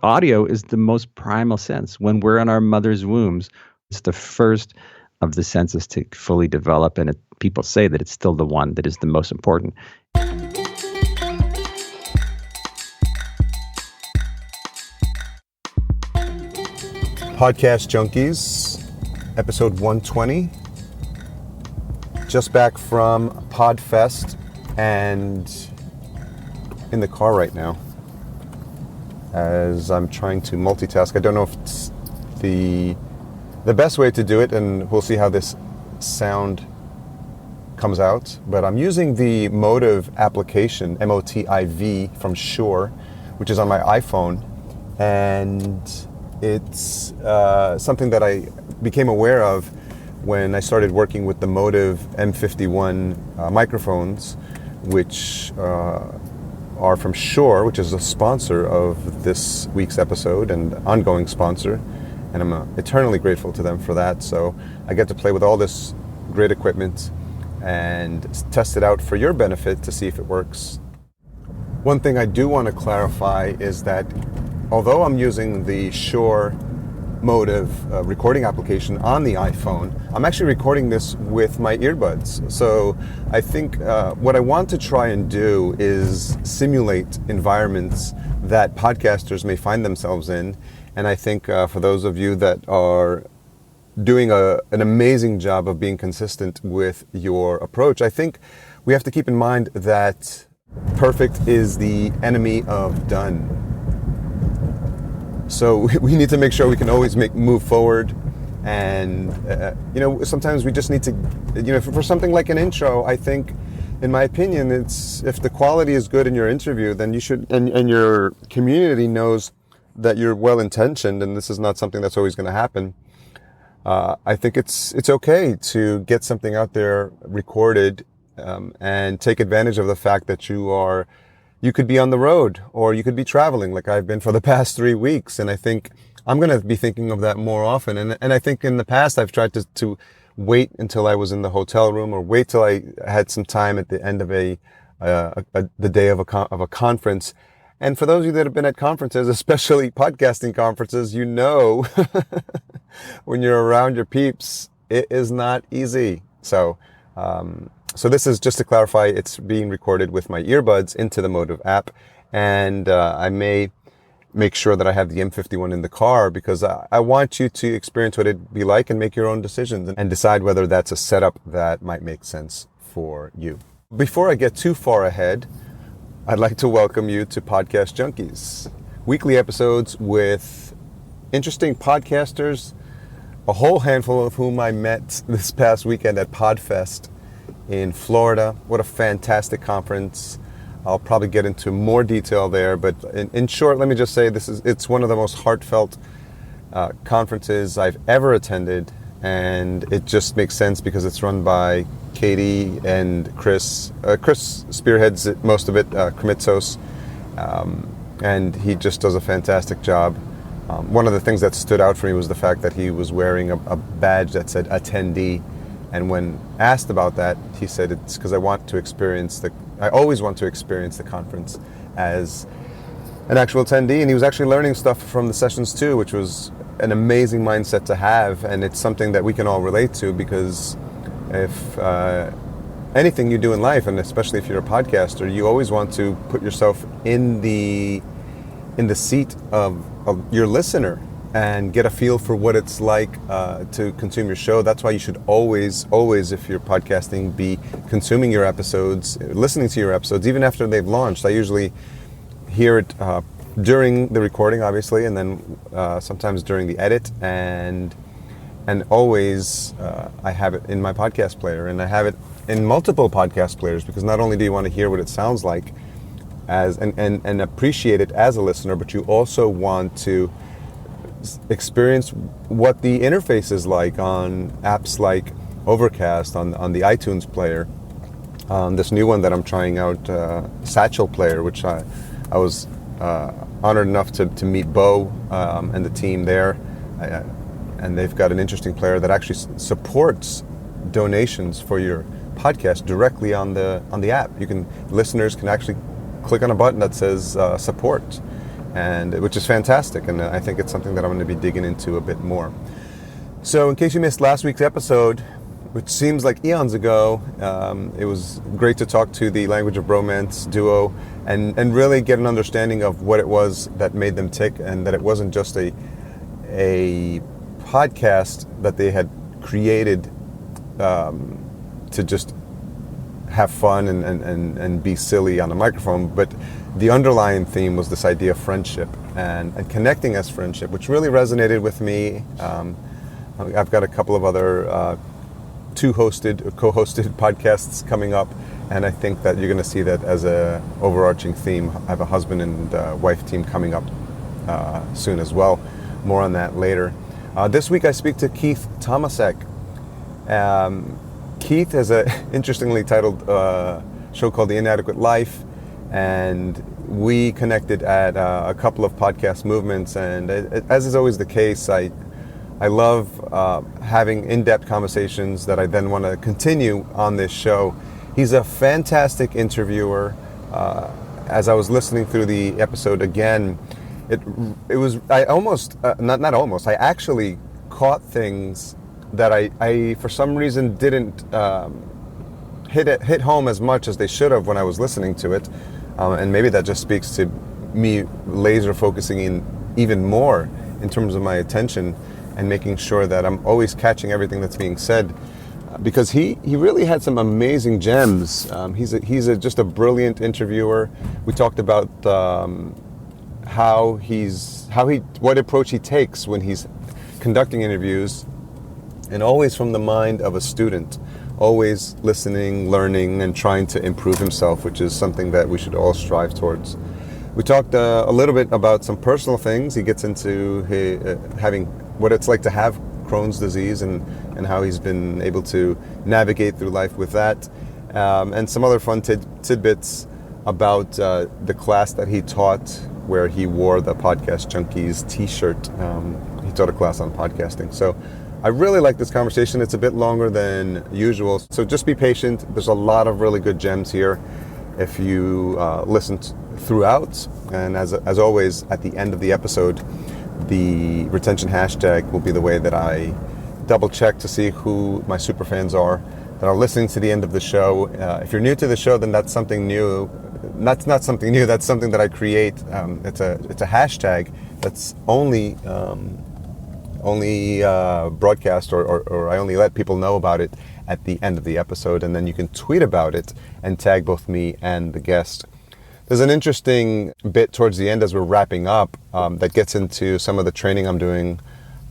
Audio is the most primal sense. When we're in our mother's wombs, it's the first of the senses to fully develop, and people say that it's still the one that is the most important. Podcast Junkies, episode 120. Just back from Podfest and in the car right now as I'm trying to multitask. I don't know if it's the best way to do it, and we'll see how this sound comes out. But I'm using the Motive application, M-O-T-I-V, from Shure, which is on my iPhone, and it's something that I became aware of when I started working with the Motive M51 microphones, which are from Shure, which is a sponsor of this week's episode and ongoing sponsor. And I'm eternally grateful to them for that. So I get to play with all this great equipment and test it out for your benefit to see if it works. One thing I do want to clarify is that although I'm using the Shure Motive recording application on the iPhone, I'm actually recording this with my earbuds. So I think what I want to try and do is simulate environments that podcasters may find themselves in. And I think for those of you that are doing an amazing job of being consistent with your approach, I think we have to keep in mind that perfect is the enemy of done. So we need to make sure we can always move forward, and sometimes we just need to, for something like an intro, I think, in my opinion, it's if the quality is good in your interview, then you should, and your community knows that you're well intentioned, and this is not something that's always going to happen. I think it's okay to get something out there recorded and take advantage of the fact that you could be on the road, or you could be traveling like I've been for the past 3 weeks. And I think I'm going to be thinking of that more often. And I think in the past I've tried to wait until I was in the hotel room, or wait till I had some time at the end of the day of a conference. And for those of you that have been at conferences, especially podcasting conferences, when you're around your peeps, it is not easy. So this is just to clarify, it's being recorded with my earbuds into the Motive app, and I may make sure that I have the M51 in the car, because I want you to experience what it'd be like and make your own decisions and decide whether that's a setup that might make sense for you. Before I get too far ahead, I'd like to welcome you to Podcast Junkies, weekly episodes with interesting podcasters, a whole handful of whom I met this past weekend at Podfest in Florida. What a fantastic conference. I'll probably get into more detail there, but in short, let me just say it's one of the most heartfelt conferences I've ever attended, and it just makes sense because it's run by Katie and Chris. Chris spearheads most of it, Krimitsos, and he just does a fantastic job. One of the things that stood out for me was the fact that he was wearing a badge that said attendee. And when asked about that, he said it's because I always want to experience the conference as an actual attendee. And he was actually learning stuff from the sessions too, which was an amazing mindset to have. And it's something that we can all relate to, because if anything you do in life, and especially if you're a podcaster, you always want to put yourself in the seat of your listener and get a feel for what it's like to consume your show. That's why you should always, if you're podcasting, be consuming your episodes, listening to your episodes, even after they've launched. I usually hear it during the recording, obviously, and then sometimes during the edit, and always I have it in my podcast player, and I have it in multiple podcast players, because not only do you want to hear what it sounds like and appreciate it as a listener, but you also want to experience what the interface is like on apps like Overcast, on the iTunes player, this new one that I'm trying out, Satchel Player, which I was honored enough to meet Bo and the team there, and they've got an interesting player that actually supports donations for your podcast directly on the app. Listeners can actually click on a button that says support, and which is fantastic. And I think it's something that I'm going to be digging into a bit more. So in case you missed last week's episode, which seems like eons ago, it was great to talk to the Language of Bromance duo and really get an understanding of what it was that made them tick, and that it wasn't just a podcast that they had created to just have fun and be silly on the microphone, but the underlying theme was this idea of friendship and connecting as friendship, which really resonated with me. I've got a couple of other co-hosted podcasts coming up, and I think that you're going to see that as a overarching theme. I have a husband and wife team coming up soon as well. More on that later. This week I speak to Keith Tomasek. Keith has an interestingly titled show called The Inadequate Life, and we connected at a couple of podcast movements, and as is always the case, I love having in-depth conversations that I then want to continue on this show. He's a fantastic interviewer. As I was listening through the episode again, it was I actually caught things that I for some reason didn't hit home as much as they should have when I was listening to it, and maybe that just speaks to me laser focusing in even more in terms of my attention and making sure that I'm always catching everything that's being said, because he really had some amazing gems. He's just a brilliant interviewer. We talked about what approach he takes when he's conducting interviews, and always from the mind of a student, always listening, learning, and trying to improve himself, which is something that we should all strive towards. We talked a little bit about some personal things. He gets into having what it's like to have Crohn's disease and how he's been able to navigate through life with that, and some other fun tidbits about the class that he taught, where he wore the Podcast Junkies t-shirt. He taught a class on podcasting. So I really like this conversation. It's a bit longer than usual, so just be patient. There's a lot of really good gems here if you listen throughout. And as always, at the end of the episode, the retention hashtag will be the way that I double check to see who my super fans are that are listening to the end of the show. If you're new to the show, then that's something new. That's not something new. That's something that I create. It's a hashtag that's only broadcast or I only let people know about it at the end of the episode, and then you can tweet about it and tag both me and the guest. There's an interesting bit towards the end as we're wrapping up that gets into some of the training I'm doing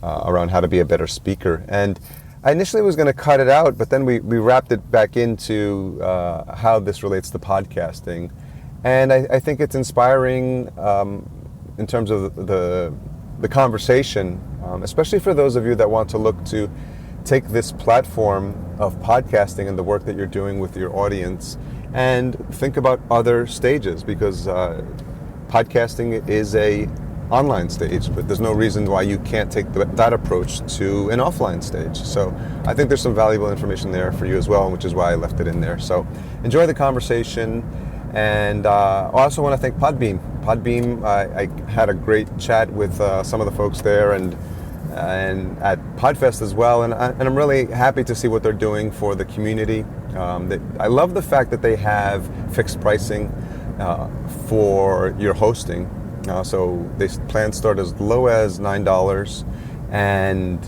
around how to be a better speaker. And I initially was going to cut it out, but then we wrapped it back into how this relates to podcasting. And I think it's inspiring in terms of the conversation, especially for those of you that want to look to take this platform of podcasting and the work that you're doing with your audience and think about other stages, because podcasting is a online stage, but there's no reason why you can't take that approach to an offline stage. So I think there's some valuable information there for you as well, which is why I left it in there. So enjoy the conversation. And I also want to thank Podbeam. I had a great chat with some of the folks there and at Podfest as well, and I'm really happy to see what they're doing for the community. I love the fact that they have fixed pricing for your hosting. So they plans start as low as $9, and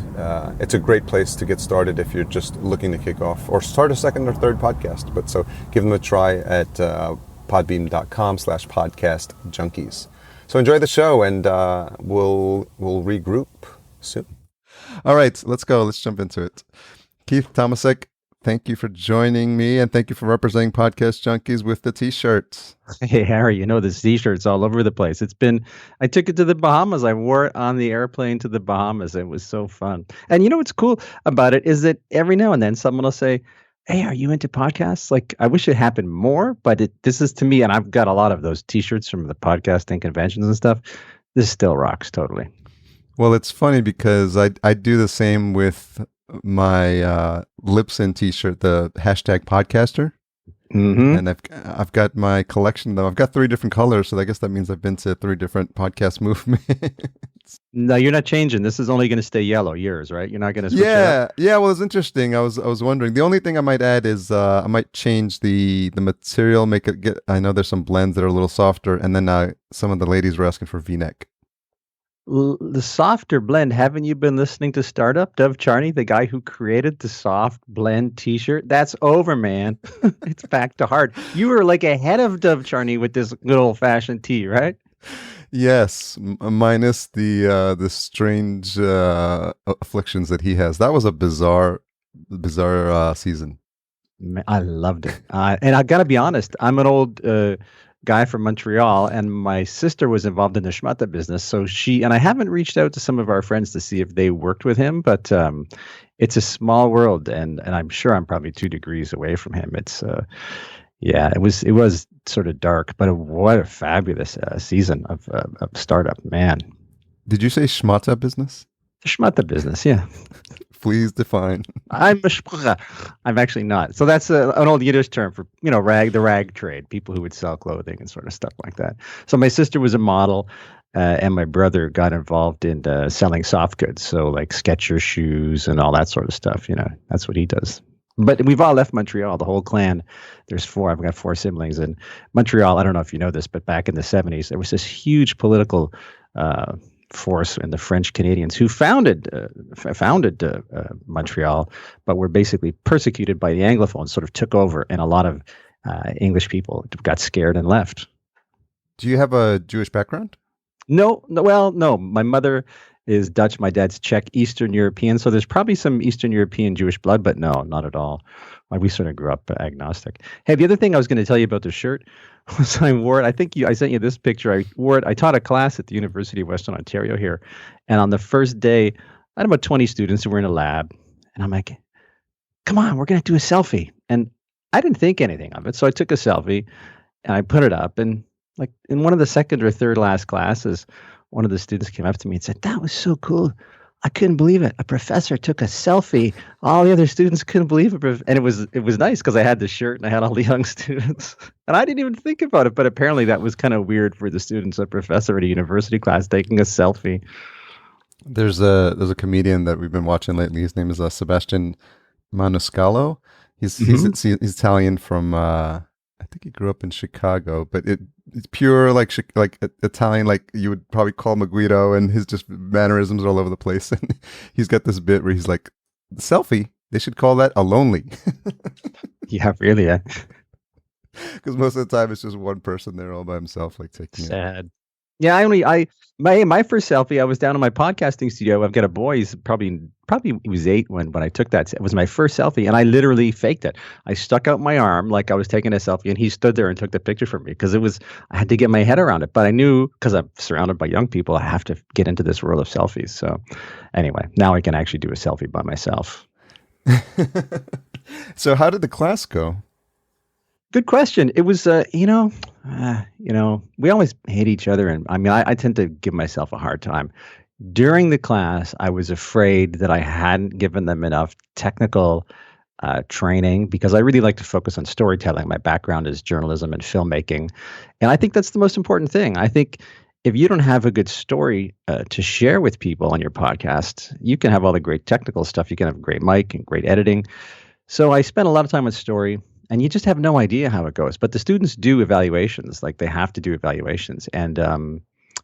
it's a great place to get started if you're just looking to kick off or start a second or third podcast. But so give them a try at podbeam.com/podcastjunkies. So enjoy the show, and we'll regroup soon. All right, let's go. Let's jump into it. Keith Tomasek, thank you for joining me, and thank you for representing Podcast Junkies with the t-shirts. Hey, Harry, this t-shirt's all over the place. I took it to the Bahamas. I wore it on the airplane to the Bahamas. It was so fun. And what's cool about it is that every now and then someone will say, hey, are you into podcasts? Like, I wish it happened more, but this is to me, and I've got a lot of those t-shirts from the podcasting conventions and stuff. This still rocks totally. Well, it's funny because I do the same with my Libsyn T-shirt, the hashtag podcaster, Mm-hmm. and I've got my collection though. I've got 3 different colors, so I guess that means I've been to 3 different podcast movements. No, you're not changing. This is only going to stay yellow. Yours, right? You're not going to switch it up. Yeah. Well, it's interesting. I was wondering. The only thing I might add is I might change the material, make it get. I know there's some blends that are a little softer, and then some of the ladies were asking for V-neck. The softer blend. Haven't you been listening to Startup? Dov Charney, the guy who created the soft blend T-shirt, that's over, man. It's back to hard. You were like ahead of Dov Charney with this good old-fashioned tee, right? Yes, minus the strange afflictions that he has. That was a bizarre season. I loved it. And I got to be honest, I'm an old guy from Montreal, and my sister was involved in the schmata business. So and I haven't reached out to some of our friends to see if they worked with him, but it's a small world, and I'm sure I'm probably 2 degrees away from him. It's yeah, it was sort of dark, but what a fabulous season of Startup, man. Did you say schmata business? The schmata business, yeah. Please define. I'm actually not. So that's an old Yiddish term for, the rag trade, people who would sell clothing and sort of stuff like that. So my sister was a model, and my brother got involved in selling soft goods. So like Skechers shoes and all that sort of stuff, that's what he does. But we've all left Montreal, the whole clan. There's 4. I've got 4 siblings in Montreal. I don't know if you know this, but back in the 70s, there was this huge political force in the French Canadians who founded Montreal, but were basically persecuted by the Anglophones, sort of took over, and a lot of English people got scared and left. Do you have a Jewish background? No. Well, no. My mother is Dutch. My dad's Czech, Eastern European. So there's probably some Eastern European Jewish blood, but no, not at all. We sort of grew up agnostic. Hey, the other thing I was going to tell you about the shirt was I wore it. I think I sent you this picture. I wore it. I taught a class at the University of Western Ontario here. And on the first day, I had about 20 students who were in a lab. And I'm like, come on, we're going to do a selfie. And I didn't think anything of it. So I took a selfie and I put it up. And like in one of the second or third last classes, one of the students came up to me and said, "That was so cool. I couldn't believe it. A professor took a selfie. All the other students couldn't believe it." And it was nice because I had the shirt and I had all the young students. And I didn't even think about it. But apparently that was kind of weird for the students, a professor at a university class taking a selfie. There's a comedian that we've been watching lately. His name is Sebastian Maniscalco. He's Italian from I think he grew up in Chicago, but it's pure like Italian, like you would probably call him a Guido, and his just mannerisms are all over the place. And he's got this bit where he's like, "Selfie, they should call that a lonely." Yeah, really. Yeah. Because most of the time it's just one person there all by himself, like taking Sad. Yeah, my first selfie, I was down in my podcasting studio. I've got a boy. He's probably he was 8 when I took that. It was my first selfie, and I literally faked it. I stuck out my arm like I was taking a selfie, and he stood there and took the picture for me because I had to get my head around it. But I knew because I'm surrounded by young people, I have to get into this world of selfies. So anyway, now I can actually do a selfie by myself. So how did the class go? Good question. It was, we always hate each other. And I mean, I tend to give myself a hard time. During the class, I was afraid that I hadn't given them enough technical training because I really like to focus on storytelling. My background is journalism and filmmaking. And I think that's the most important thing. I think if you don't have a good story to share with people on your podcast, you can have all the great technical stuff. You can have a great mic and great editing. So I spent a lot of time on story. And you just have no idea how it goes. But the students do evaluations, like they have to do evaluations. And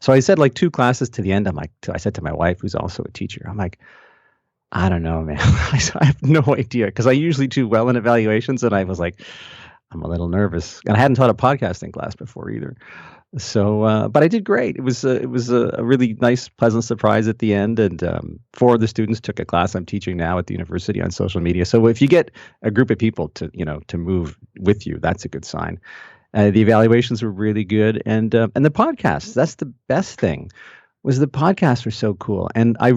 so I said like 2 classes to the end, I said to my wife, who's also a teacher, I'm like, I don't know, man. I have no idea because I usually do well in evaluations. And I was like, I'm a little nervous. And I hadn't taught a podcasting class before either. So, but I did great. It was a really nice, pleasant surprise at the end. And 4 of the students took a class I'm teaching now at the university on social media. So if you get a group of people to move with you, that's a good sign. The evaluations were really good, and the podcasts. That's the best thing. Was the podcasts were so cool, and I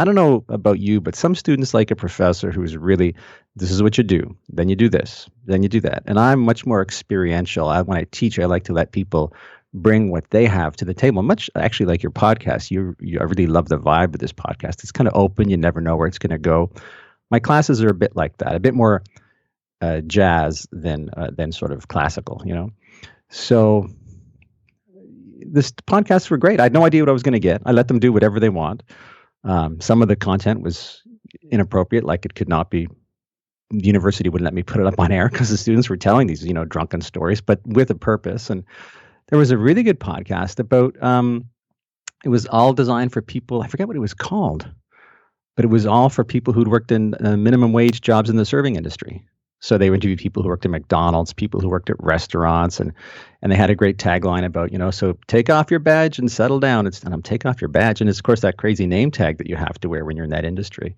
don't know about you, but some students like a professor who's really, this is what you do, then you do this, then you do that. And I'm much more experiential. When I teach, I like to let people bring what they have to the table. Much actually like your podcast. I really love the vibe of this podcast. It's kind of open. You never know where it's going to go. My classes are a bit like that, a bit more jazz than sort of classical, So this podcasts were great. I had no idea what I was going to get. I let them do whatever they want. Some of the content was inappropriate, like it could not be. The university wouldn't let me put it up on air because the students were telling these, drunken stories, but with a purpose. And there was a really good podcast about. It was all designed for people. I forget what it was called, but it was all for people who'd worked in minimum wage jobs in the serving industry. So they interviewed people who worked at McDonald's, people who worked at restaurants, and they had a great tagline about, so take off your badge and settle down. It's take off your badge. And it's, of course, that crazy name tag that you have to wear when you're in that industry.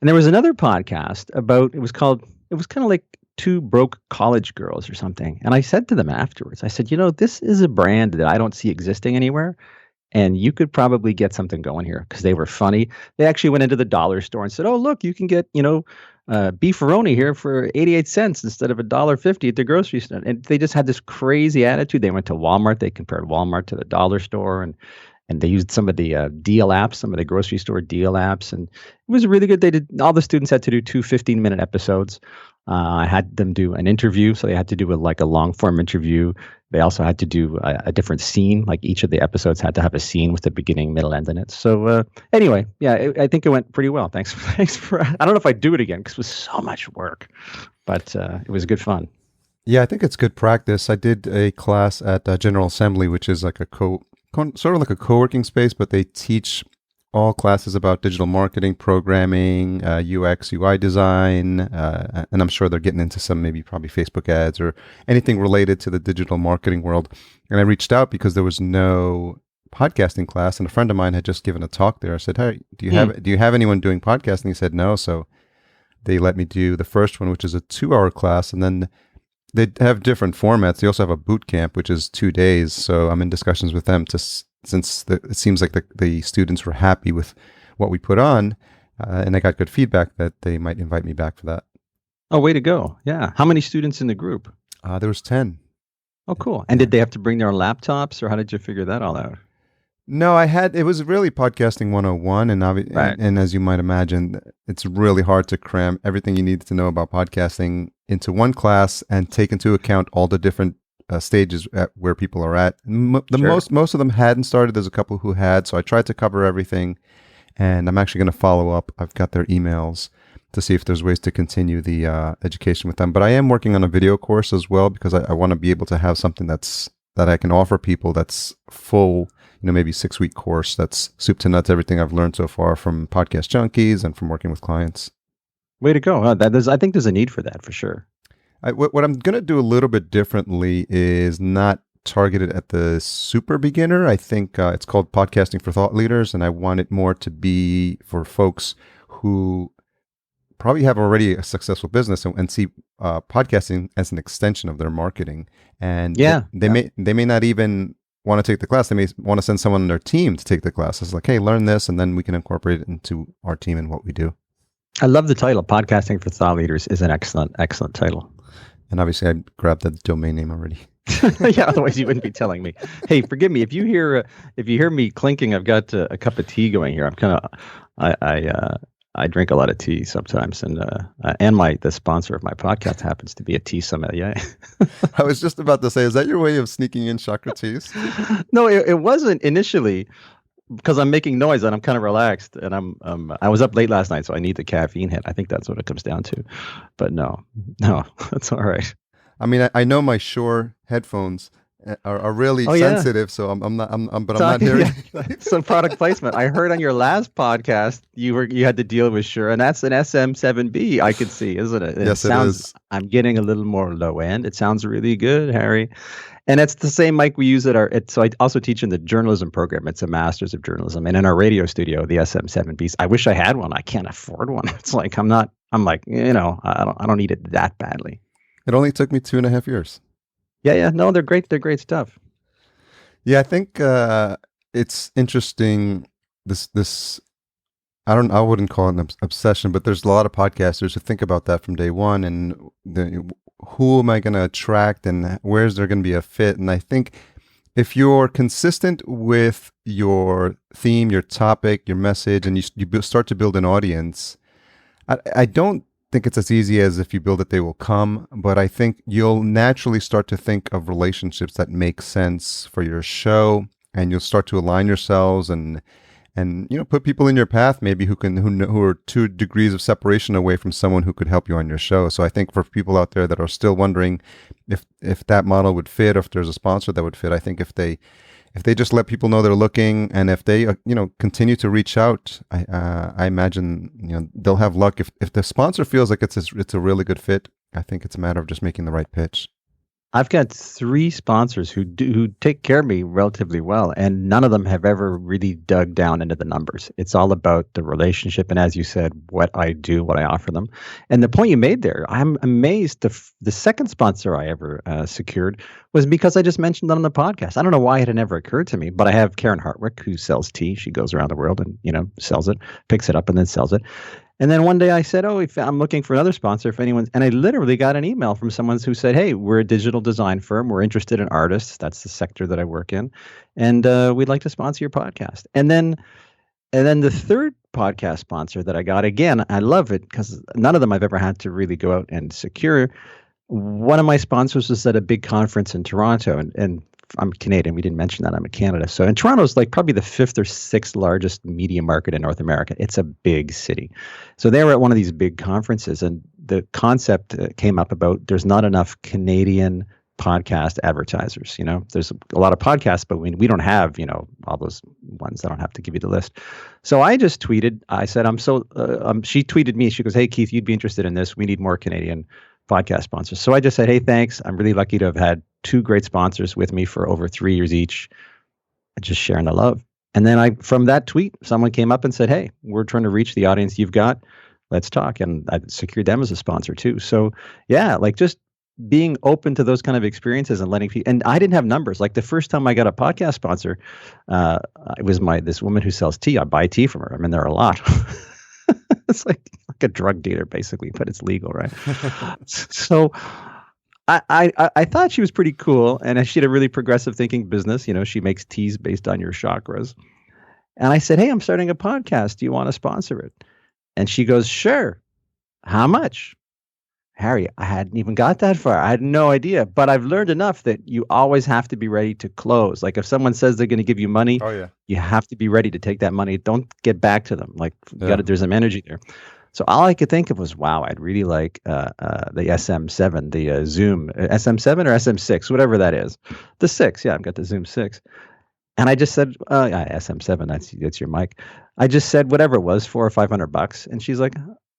And there was another podcast about, it was kind of like Two Broke College Girls or something. And I said to them afterwards, I said, this is a brand that I don't see existing anywhere. And you could probably get something going here because they were funny. They actually went into the dollar store and said, oh, look, you can get, beefaroni here for 88 cents instead of $1.50 at the grocery store. And they just had this crazy attitude. They went to Walmart. They compared Walmart to the dollar store, and they used some of the deal apps, some of the grocery store deal apps. And it was really good. All the students had to do 2 15-minute episodes. I had them do an interview. So they had to do a long form interview. They also had to do a different scene. Like each of the episodes had to have a scene with a beginning, middle, end in it. So anyway, yeah, I think it went pretty well. Thanks for. I don't know if I'd do it again because it was so much work, but it was good fun. Yeah, I think it's good practice. I did a class at General Assembly, which is like sort of like a co-working space, but they teach all classes about digital marketing, programming, UX, UI design, and I'm sure they're getting into some probably Facebook ads or anything related to the digital marketing world. And I reached out because there was no podcasting class, and a friend of mine had just given a talk there. I said, "Hey, do you have anyone doing podcasting?" He said, "No." So they let me do the first one, which is a 2-hour class, and then they have different formats. They also have a boot camp, which is 2 days. So I'm in discussions with them since it seems like the students were happy with what we put on, and I got good feedback that they might invite me back for that. Oh, way to go. Yeah. How many students in the group? There was 10. Oh, cool. And did they have to bring their own laptops, or how did you figure that all out? No, it was really podcasting 101. And as you might imagine, it's really hard to cram everything you need to know about podcasting into one class and take into account all the different stages where people are at. Sure. Most of them hadn't started. There's a couple who had, so I tried to cover everything, and I'm actually going to follow up. I've got their emails to see if there's ways to continue the education with them. But I am working on a video course as well because I want to be able to have something that I can offer people that's full, maybe 6-week course that's soup to nuts, everything I've learned so far from Podcast Junkies and from working with clients. Way to go. I think there's a need for that for sure. What I'm going to do a little bit differently is not targeted at the super beginner. I think it's called Podcasting for Thought Leaders, and I want it more to be for folks who probably have already a successful business and see podcasting as an extension of their marketing. And they may not even want to take the class. They may want to send someone on their team to take the class. It's like, hey, learn this, and then we can incorporate it into our team and what we do. I love the title. Podcasting for Thought Leaders is an excellent title. And obviously, I grabbed the domain name already. Yeah, otherwise you wouldn't be telling me. Hey, forgive me if you hear me clinking. I've got a cup of tea going here. I drink a lot of tea sometimes, and the sponsor of my podcast happens to be a tea sommelier. I was just about to say, is that your way of sneaking in Socrates? No, it wasn't initially. Because I'm making noise and I'm kind of relaxed, and I was up late last night, so I need the caffeine hit. I think that's what it comes down to. But no, that's all right. I mean, I know my Shure headphones are really sensitive, so I'm not hearing. Yeah. So product placement. I heard on your last podcast you had to deal with Shure, and that's an SM7B. I could see, isn't it? Yes, it is. I'm getting a little more low end. It sounds really good, Harry. And it's the same mic we use so I also teach in the journalism program. It's a master's of journalism. And in our radio studio, the SM7Bs, I wish I had one. I can't afford one. It's like, I don't need it that badly. It only took me 2.5 years. Yeah. No, they're great. They're great stuff. Yeah, I think it's interesting. This, I wouldn't call it an obsession, but there's a lot of podcasters who think about that from day one, and who am I going to attract, and where's there going to be a fit? And I think if you're consistent with your theme, your topic, your message, and you start to build an audience, I don't think it's as easy as if you build it, they will come. But I think you'll naturally start to think of relationships that make sense for your show, and you'll start to align yourselves and put people in your path maybe who are 2 degrees of separation away from someone who could help you on your show. So I think for people out there that are still wondering if that model would fit, or if there's a sponsor that would fit, I think if they just let people know they're looking, and if they continue to reach out, I imagine they'll have luck. If the sponsor feels like it's a really good fit, I think it's a matter of just making the right pitch. I've got 3 sponsors who take care of me relatively well, and none of them have ever really dug down into the numbers. It's all about the relationship, and as you said, what I do, what I offer them. And the point you made there, I'm amazed. The second sponsor I ever secured was because I just mentioned it on the podcast. I don't know why it had never occurred to me, but I have Karen Hartwick, who sells tea. She goes around the world and sells it, picks it up, and then sells it. And then one day I said, if I'm looking for another sponsor, if anyone's, and I literally got an email from someone who said, hey, we're a digital design firm. We're interested in artists. That's the sector that I work in. And we'd like to sponsor your podcast. And then the third podcast sponsor that I got, again, I love it because none of them I've ever had to really go out and secure. One of my sponsors was at a big conference in Toronto, and I'm Canadian. We didn't mention that I'm in Canada. So, and Toronto's like probably the 5th or 6th largest media market in North America. It's a big city. So they were at one of these big conferences, and the concept came up about there's not enough Canadian podcast advertisers. There's a lot of podcasts, but we don't have, all those ones. I don't have to give you the list. So I just tweeted, I said, she tweeted me. She goes, hey, Keith, you'd be interested in this. We need more Canadian podcast sponsors. So I just said, hey, thanks. I'm really lucky to have had 2 great sponsors with me for over 3 years each, just sharing the love. And then from that tweet, someone came up and said, hey, we're trying to reach the audience you've got. Let's talk. And I secured them as a sponsor too. So yeah, like just being open to those kind of experiences and letting people, and I didn't have numbers. Like the first time I got a podcast sponsor, it was this woman who sells tea. I buy tea from her. I mean, there are a lot. It's like a drug dealer basically, but it's legal, right? So I thought she was pretty cool, and she had a really progressive thinking business. She makes teas based on your chakras. And I said, hey, I'm starting a podcast. Do you want to sponsor it? And she goes, sure. How much? Harry, I hadn't even got that far. I had no idea, but I've learned enough that you always have to be ready to close. Like if someone says they're going to give you money, you have to be ready to take that money. Don't get back to them. Like there's some energy there. So all I could think of was, wow, I'd really like the SM7, the Zoom, SM7 or SM6, whatever that is. The 6, yeah, I've got the Zoom 6. And I just said, SM7, that's your mic. I just said whatever it was, $400 or $500. And she's like,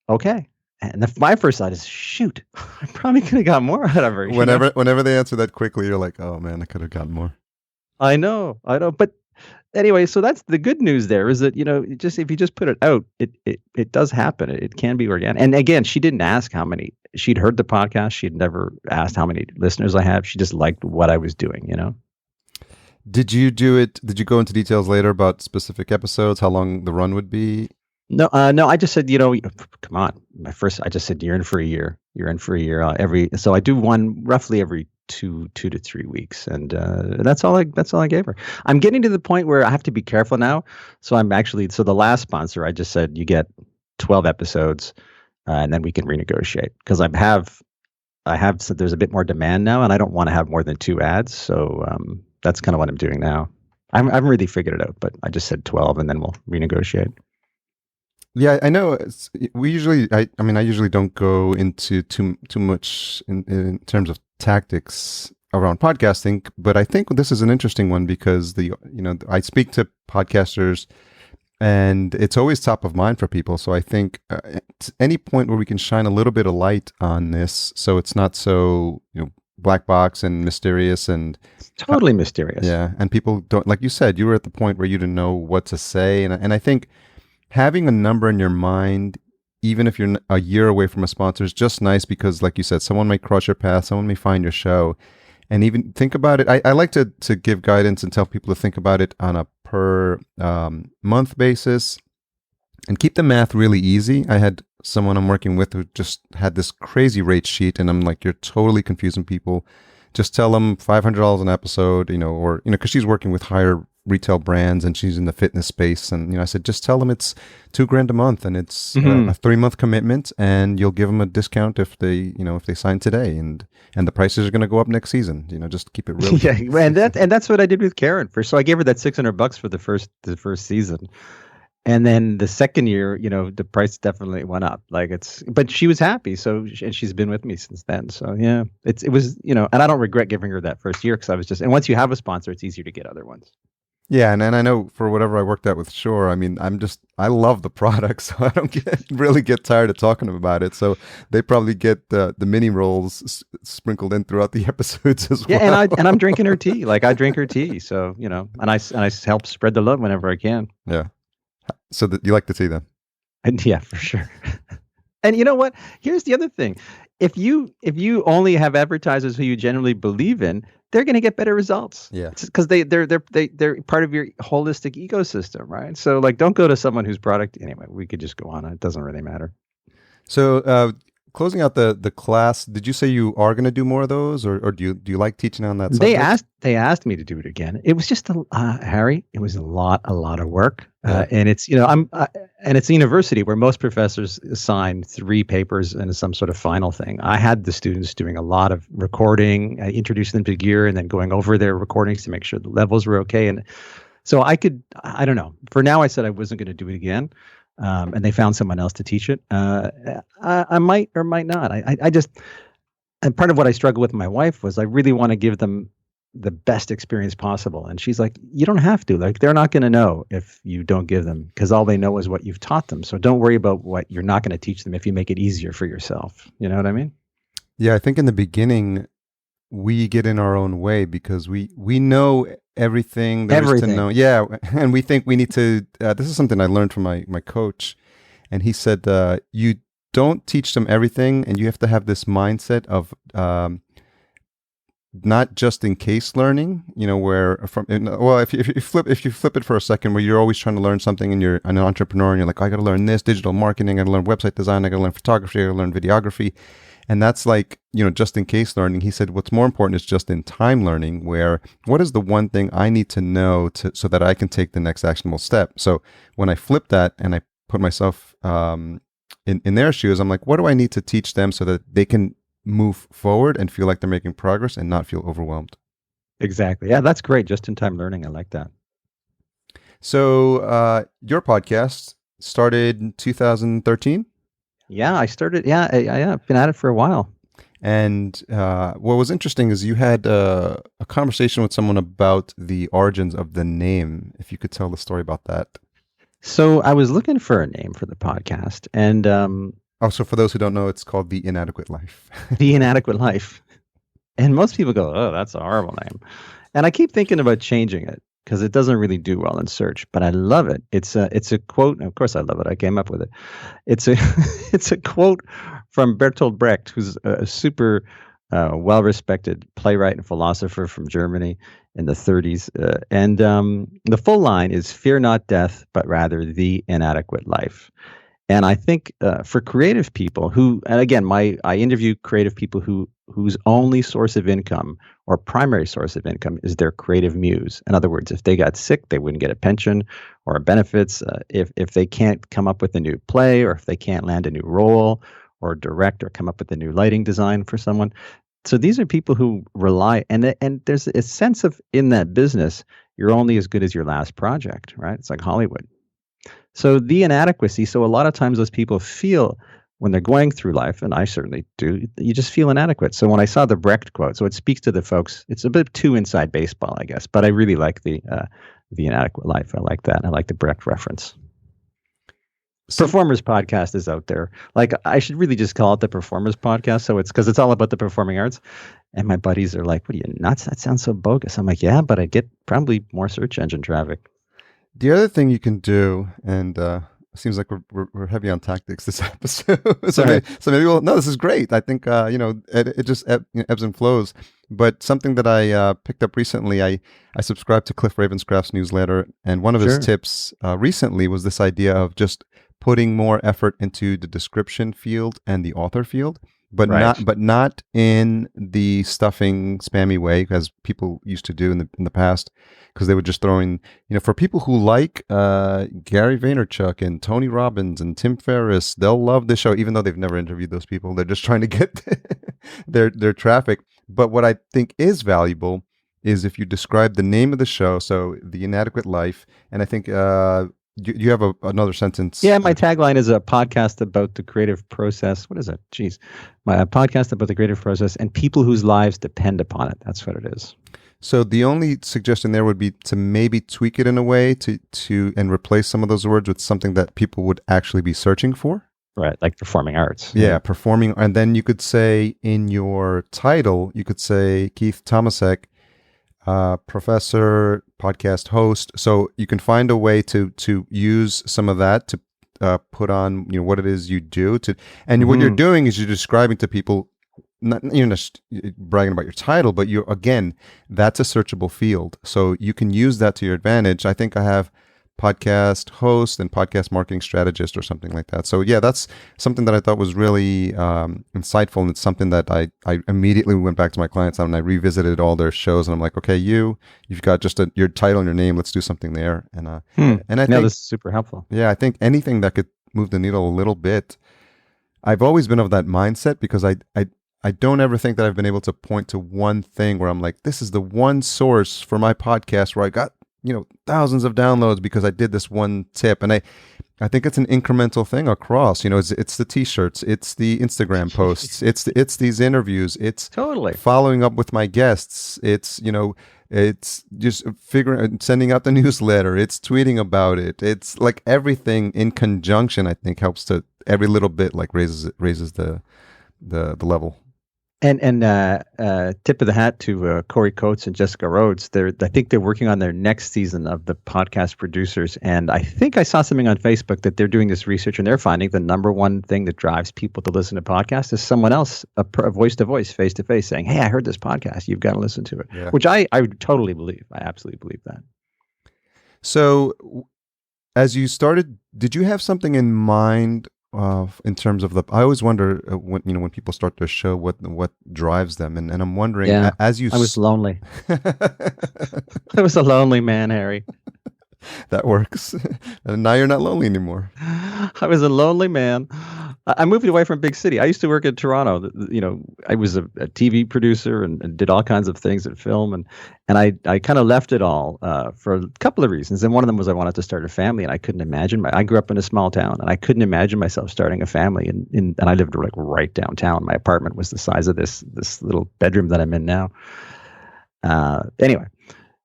okay. And my first thought is, shoot, I probably could have got more out of her. Whenever they answer that quickly, you're like, oh man, I could have gotten more. I know. But anyway, so that's the good news there is that, if you just put it out, it does happen. It can be organic. And again, she didn't ask how many. She'd heard the podcast. She'd never asked how many listeners I have. She just liked what I was doing, Did you do it? Did you go into details later about specific episodes, how long the run would be? No. I just said, come on. I just said, you're in for a year. You're in for a year. So I do one roughly every 2 to 3 weeks, and that's all I gave her. I'm getting to the point where I have to be careful now. So the last sponsor, I just said you get 12 episodes, and then we can renegotiate because so there's a bit more demand now, and I don't want to have more than 2 ads. So that's kind of what I'm doing now. I haven't really figured it out, but I just said 12, and then we'll renegotiate. Yeah, I know. I usually don't go into too much in terms of tactics around podcasting, but I think this is an interesting one because I speak to podcasters, and it's always top of mind for people. So I think at any point where we can shine a little bit of light on this, so it's not so black box and mysterious and totally mysterious. Yeah, and people don't, like you said, you were at the point where you didn't know what to say, and I think having a number in your mind, even if you're a year away from a sponsor, is just nice because, like you said, someone may cross your path, someone may find your show, and even think about it. I like to give guidance and tell people to think about it on a per month basis and keep the math really easy. I had someone I'm working with who just had this crazy rate sheet, and I'm like, you're totally confusing people. just tell them $500 an episode, or, because she's working with higher retail brands and she's in the fitness space. And, I said, just tell them it's $2,000 a month and it's a 3-month commitment, and you'll give them a discount if they sign today, and the prices are going to go up next season. Just keep it real. Yeah. And that's what I did with Karen first. So I gave her that $600 for the first season. And then the second year, the price definitely went up. But she was happy. So, and she's been with me since then. So yeah, it was, and I don't regret giving her that first year, because and once you have a sponsor, it's easier to get other ones. Yeah, and I know for whatever I worked at with Shure, I love the product, so I don't really get tired of talking about it. So they probably get the mini rolls sprinkled in throughout the episodes as well. Yeah, and I'm drinking her tea. I drink her tea, so and I help spread the love whenever I can. Yeah. So you like the tea then? And yeah, for sure. And you know what? Here's the other thing. If you only have advertisers who you genuinely believe in, they're going to get better results. Yeah, because they're part of your holistic ecosystem, right? So don't go to someone whose product. Anyway, we could just go on. It doesn't really matter. So closing out the class, did you say you are going to do more of those, or do you like teaching on that subject? They asked me to do it again. It was just Harry. It was a lot of work, and it's and it's a university where most professors assign 3 papers and some sort of final thing. I had the students doing a lot of recording, introducing them to gear, and then going over their recordings to make sure the levels were okay. And so I don't know. For now, I said I wasn't going to do it again. And they found someone else to teach it. I might or might not. And part of what I struggled with my wife was I really want to give them the best experience possible. And she's like, you don't have to. They're not going to know if you don't give them, because all they know is what you've taught them. So don't worry about what you're not going to teach them if you make it easier for yourself. You know what I mean? Yeah, I think in the beginning, we get in our own way because we know everything there is to know. Yeah, and we think we need to. This is something I learned from my coach, and he said you don't teach them everything, and you have to have this mindset of not just in case learning. If you flip it for a second, where you're always trying to learn something, and you're an entrepreneur, and you're like, I got to learn this digital marketing, I got to learn website design, I got to learn photography, I got to learn videography. And that's just in case learning. He said, what's more important is just in time learning, where what is the one thing I need to know so that I can take the next actionable step? So when I flip that and I put myself in their shoes, I'm like, what do I need to teach them so that they can move forward and feel like they're making progress and not feel overwhelmed? Exactly. Yeah, that's great. Just in time learning. I like that. So your podcast started in 2013? Yeah, I started. Yeah, I've been at it for a while. And what was interesting is you had a conversation with someone about the origins of the name. If you could tell the story about that. So I was looking for a name for the podcast, and so for those who don't know, it's called The Inadequate Life. The Inadequate Life. And most people go, "Oh, that's a horrible name," and I keep thinking about changing it, because it doesn't really do well in search, but I love it. It's a quote. Of course, I love it. I came up with it. It's a quote from Bertolt Brecht, who's a super well-respected playwright and philosopher from Germany in the 30s. And the full line is, "Fear not death, but rather the inadequate life." And I think for creative people and again, I interview creative people whose only source of income or primary source of income is their creative muse. In other words, if they got sick, they wouldn't get a pension or benefits. If they can't come up with a new play, or if they can't land a new role or direct or come up with a new lighting design for someone. So these are people who rely, and there's a sense of, in that business, you're only as good as your last project, right? It's like Hollywood. So the inadequacy, so a lot of times those people feel when they're going through life, and I certainly do, you just feel inadequate. So when I saw the Brecht quote, so it speaks to the folks, it's a bit too inside baseball, I guess, but I really like the inadequate life. I like that. I like the Brecht reference. Performers Podcast is out there. I should really just call it the Performers Podcast. So it's because it's all about the performing arts. And my buddies are like, "What are you, nuts? That sounds so bogus." I'm like, "Yeah, but I get probably more search engine traffic." The other thing you can do, and it seems like we're heavy on tactics this episode. so maybe this is great. I think, it just ebbs and flows. But something that I picked up recently, I subscribed to Cliff Ravenscraft's newsletter, and one of his tips recently was this idea of just putting more effort into the description field and the author field, but Right. not in the stuffing spammy way as people used to do in the past, because they would just throw in, for people who like Gary Vaynerchuk and Tony Robbins and Tim Ferriss, they'll love this show even though they've never interviewed those people. They're just trying to get their traffic. But what I think is valuable is if you describe the name of the show, so The Inadequate Life, and I think you have another sentence. Yeah, my tagline is a podcast about the creative process. What is it? Jeez. My podcast about the creative process and people whose lives depend upon it. That's what it is. So the only suggestion there would be to maybe tweak it in a way to and replace some of those words with something that people would actually be searching for. Right, like performing arts. Yeah, performing. And then you could say in your title, you could say Keith Tomasek, professor, podcast host. So you can find a way to use some of that to put on what it is you do. And what you're doing is you're describing to people, not just bragging about your title, but that's a searchable field. So you can use that to your advantage. I think I have podcast host and podcast marketing strategist or something like that. So yeah, that's something that I thought was really insightful, and it's something that I immediately went back to my clients and I revisited all their shows, and I'm like, okay, you've got just your title and your name. Let's do something there. And I think this is super helpful. Yeah, I think anything that could move the needle a little bit. I've always been of that mindset because I don't ever think that I've been able to point to one thing where I'm like, this is the one source for my podcast where I got thousands of downloads because I did this one tip. And I think it's an incremental thing across, it's the t-shirts, it's the Instagram posts, it's these interviews, it's totally following up with my guests. It's, it's just sending out the newsletter. It's tweeting about it. It's like everything in conjunction, I think helps to every little bit, like raises the level. And tip of the hat to Corey Coates and Jessica Rhodes. I think they're working on their next season of the Podcast Producers. And I think I saw something on Facebook that they're doing this research and they're finding the number one thing that drives people to listen to podcasts is someone else, a voice to voice, face to face, saying, "Hey, I heard this podcast. You've got to listen to it." Yeah. Which I totally believe. I absolutely believe that. So, as you started, did you have something in mind? In terms of I always wonder when people start their show, what drives them, and I'm wondering as you. I was lonely. I was a lonely man, Harry. That works, and now you're not lonely anymore. I was a lonely man. I moved away from big city. I used to work in Toronto. I was a TV producer and did all kinds of things at film, and I kind of left it all for a couple of reasons. And one of them was I wanted to start a family, and I couldn't imagine. I grew up in a small town, and I couldn't imagine myself starting a family. And I lived like right downtown. My apartment was the size of this little bedroom that I'm in now. Anyway.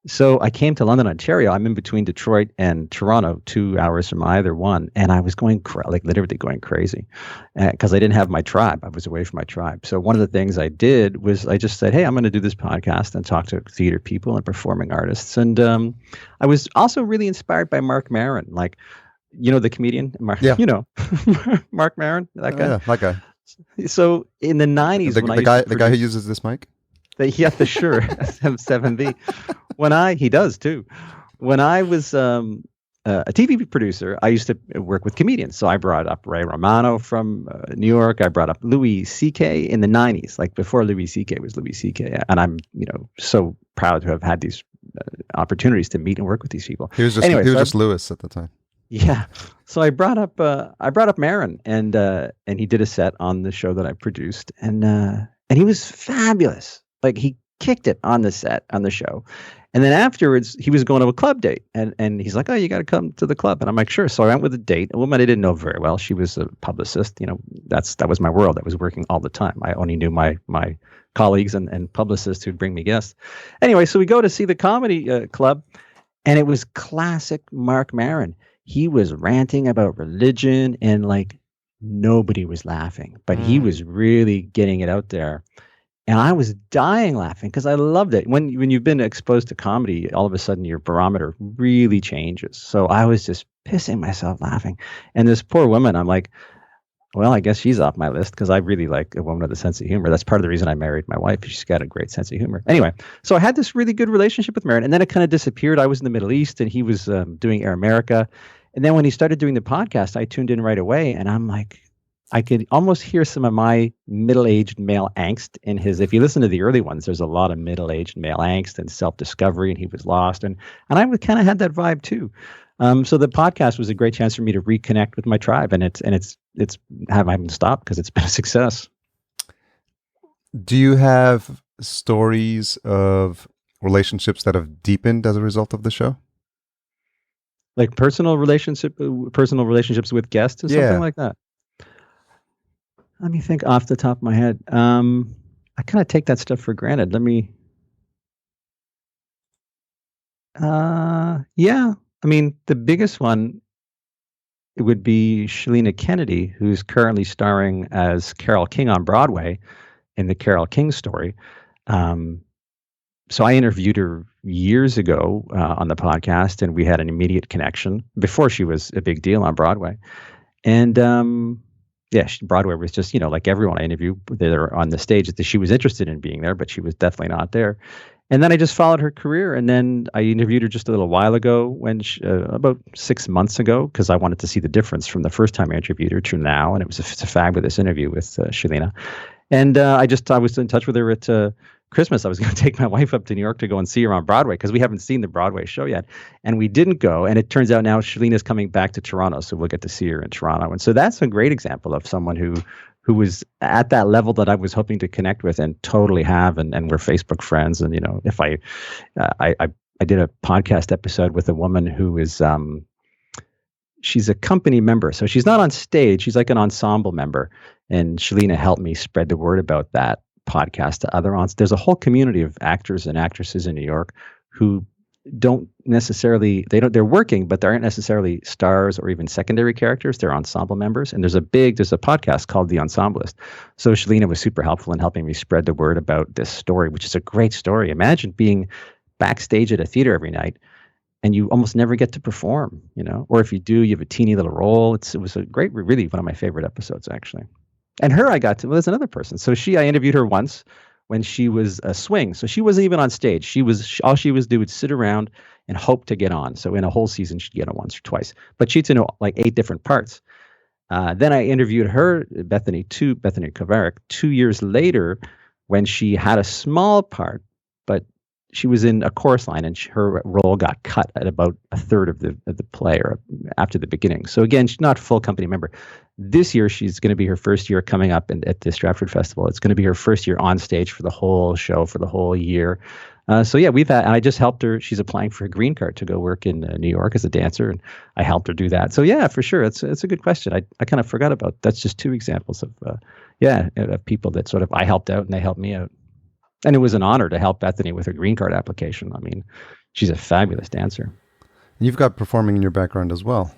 So I came to London, Ontario. I'm in between Detroit and Toronto, 2 hours from either one. And I was going literally going crazy because I didn't have my tribe. I was away from my tribe. So one of the things I did was I just said, hey, I'm going to do this podcast and talk to theater people and performing artists. And I was also really inspired by Marc Maron, like, the comedian, Marc Maron, that guy. Yeah, that guy. So in the 90s, the guy who uses this mic? Yeah, for sure. SM7B. He does too. When I was a TV producer, I used to work with comedians. So I brought up Ray Romano from New York. I brought up Louis C.K. in the 90s, like before Louis C.K. was Louis C.K. And I'm, so proud to have had these opportunities to meet and work with these people. He was just Louis at the time. Yeah. So I brought up Maron, and he did a set on the show that I produced, and he was fabulous. Like he kicked it on the set, on the show. And then afterwards, he was going to a club date. And he's like, oh, you got to come to the club. And I'm like, sure. So I went with a date. A woman I didn't know very well. She was a publicist. That was my world. I was working all the time. I only knew my colleagues and publicists who'd bring me guests. Anyway, so we go to see the comedy club. And it was classic Marc Maron. He was ranting about religion and like nobody was laughing. But he was really getting it out there. And I was dying laughing because I loved it. When you've been exposed to comedy, all of a sudden your barometer really changes. So I was just pissing myself laughing. And this poor woman, I'm like, well, I guess she's off my list because I really like a woman with a sense of humor. That's part of the reason I married my wife. She's got a great sense of humor. Anyway, so I had this really good relationship with Maron. And then it kind of disappeared. I was in the Middle East and he was doing Air America. And then when he started doing the podcast, I tuned in right away. And I'm like, I could almost hear some of my middle-aged male angst in his. If you listen to the early ones, there's a lot of middle-aged male angst and self-discovery, and he was lost, and I kind of had that vibe too. So the podcast was a great chance for me to reconnect with my tribe, and it's haven't stopped because it's been a success. Do you have stories of relationships that have deepened as a result of the show? Like personal relationships with guests or something like that. Let me think off the top of my head. I kind of take that stuff for granted. Yeah. I mean, the biggest one would be Chilina Kennedy, who's currently starring as Carole King on Broadway in the Carole King story. So I interviewed her years ago on the podcast, and we had an immediate connection before she was a big deal on Broadway. And Broadway was just, like everyone I interviewed, they're on the stage, that she was interested in being there, but she was definitely not there. And then I just followed her career. And then I interviewed her just a little while ago, about 6 months ago, because I wanted to see the difference from the first time I interviewed her to now. And it's a fabulous interview with Chilina. And I was in touch with her at Christmas. I was going to take my wife up to New York to go and see her on Broadway because we haven't seen the Broadway show yet. And we didn't go. And it turns out now Chilina's coming back to Toronto, so we'll get to see her in Toronto. And so that's a great example of someone who was at that level that I was hoping to connect with and totally have. And we're Facebook friends. And, if I did a podcast episode with a woman who is, she's a company member. So she's not on stage. She's like an ensemble member. And Chilina helped me spread the word about that podcast to other there's a whole community of actors and actresses in New York who don't necessarily, they're working, but they aren't necessarily stars or even secondary characters. They're ensemble members. And there's a podcast called The Ensemblist. So Chilina was super helpful in helping me spread the word about this story, which is a great story. Imagine being backstage at a theater every night and you almost never get to perform, or if you do, you have a teeny little role. It was a great, really one of my favorite episodes, actually. And her, there's another person. So I interviewed her once when she was a swing. So she wasn't even on stage. All she was doing was sit around and hope to get on. So in a whole season, she'd get on once or twice. But she'd know like 8 different parts. Then I interviewed her, Bethany Kovarik, 2 years later when she had a small part, but she was in a chorus line, and her role got cut at about a third of the play, or after the beginning. So again, she's not a full company member. This year, she's going to be her first year coming up at the Stratford Festival. It's going to be her first year on stage for the whole show, for the whole year. And I just helped her. She's applying for a green card to go work in New York as a dancer, and I helped her do that. So yeah, for sure, it's a good question. I kind of forgot about. That's just 2 examples of people that sort of I helped out and they helped me out. And it was an honor to help Bethany with her green card application. I mean, she's a fabulous dancer. You've got performing in your background as well.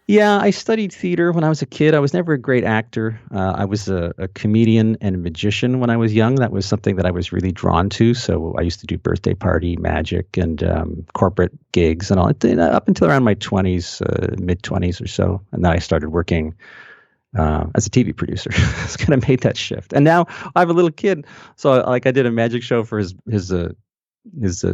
Yeah, I studied theater when I was a kid. I was never a great actor. I was a comedian and a magician when I was young. That was something that I was really drawn to. So I used to do birthday party magic and corporate gigs and all up until around my 20s, mid-20s or so. And then I started working as a TV producer. It's kind of made that shift. And now I have a little kid. So I did a magic show for his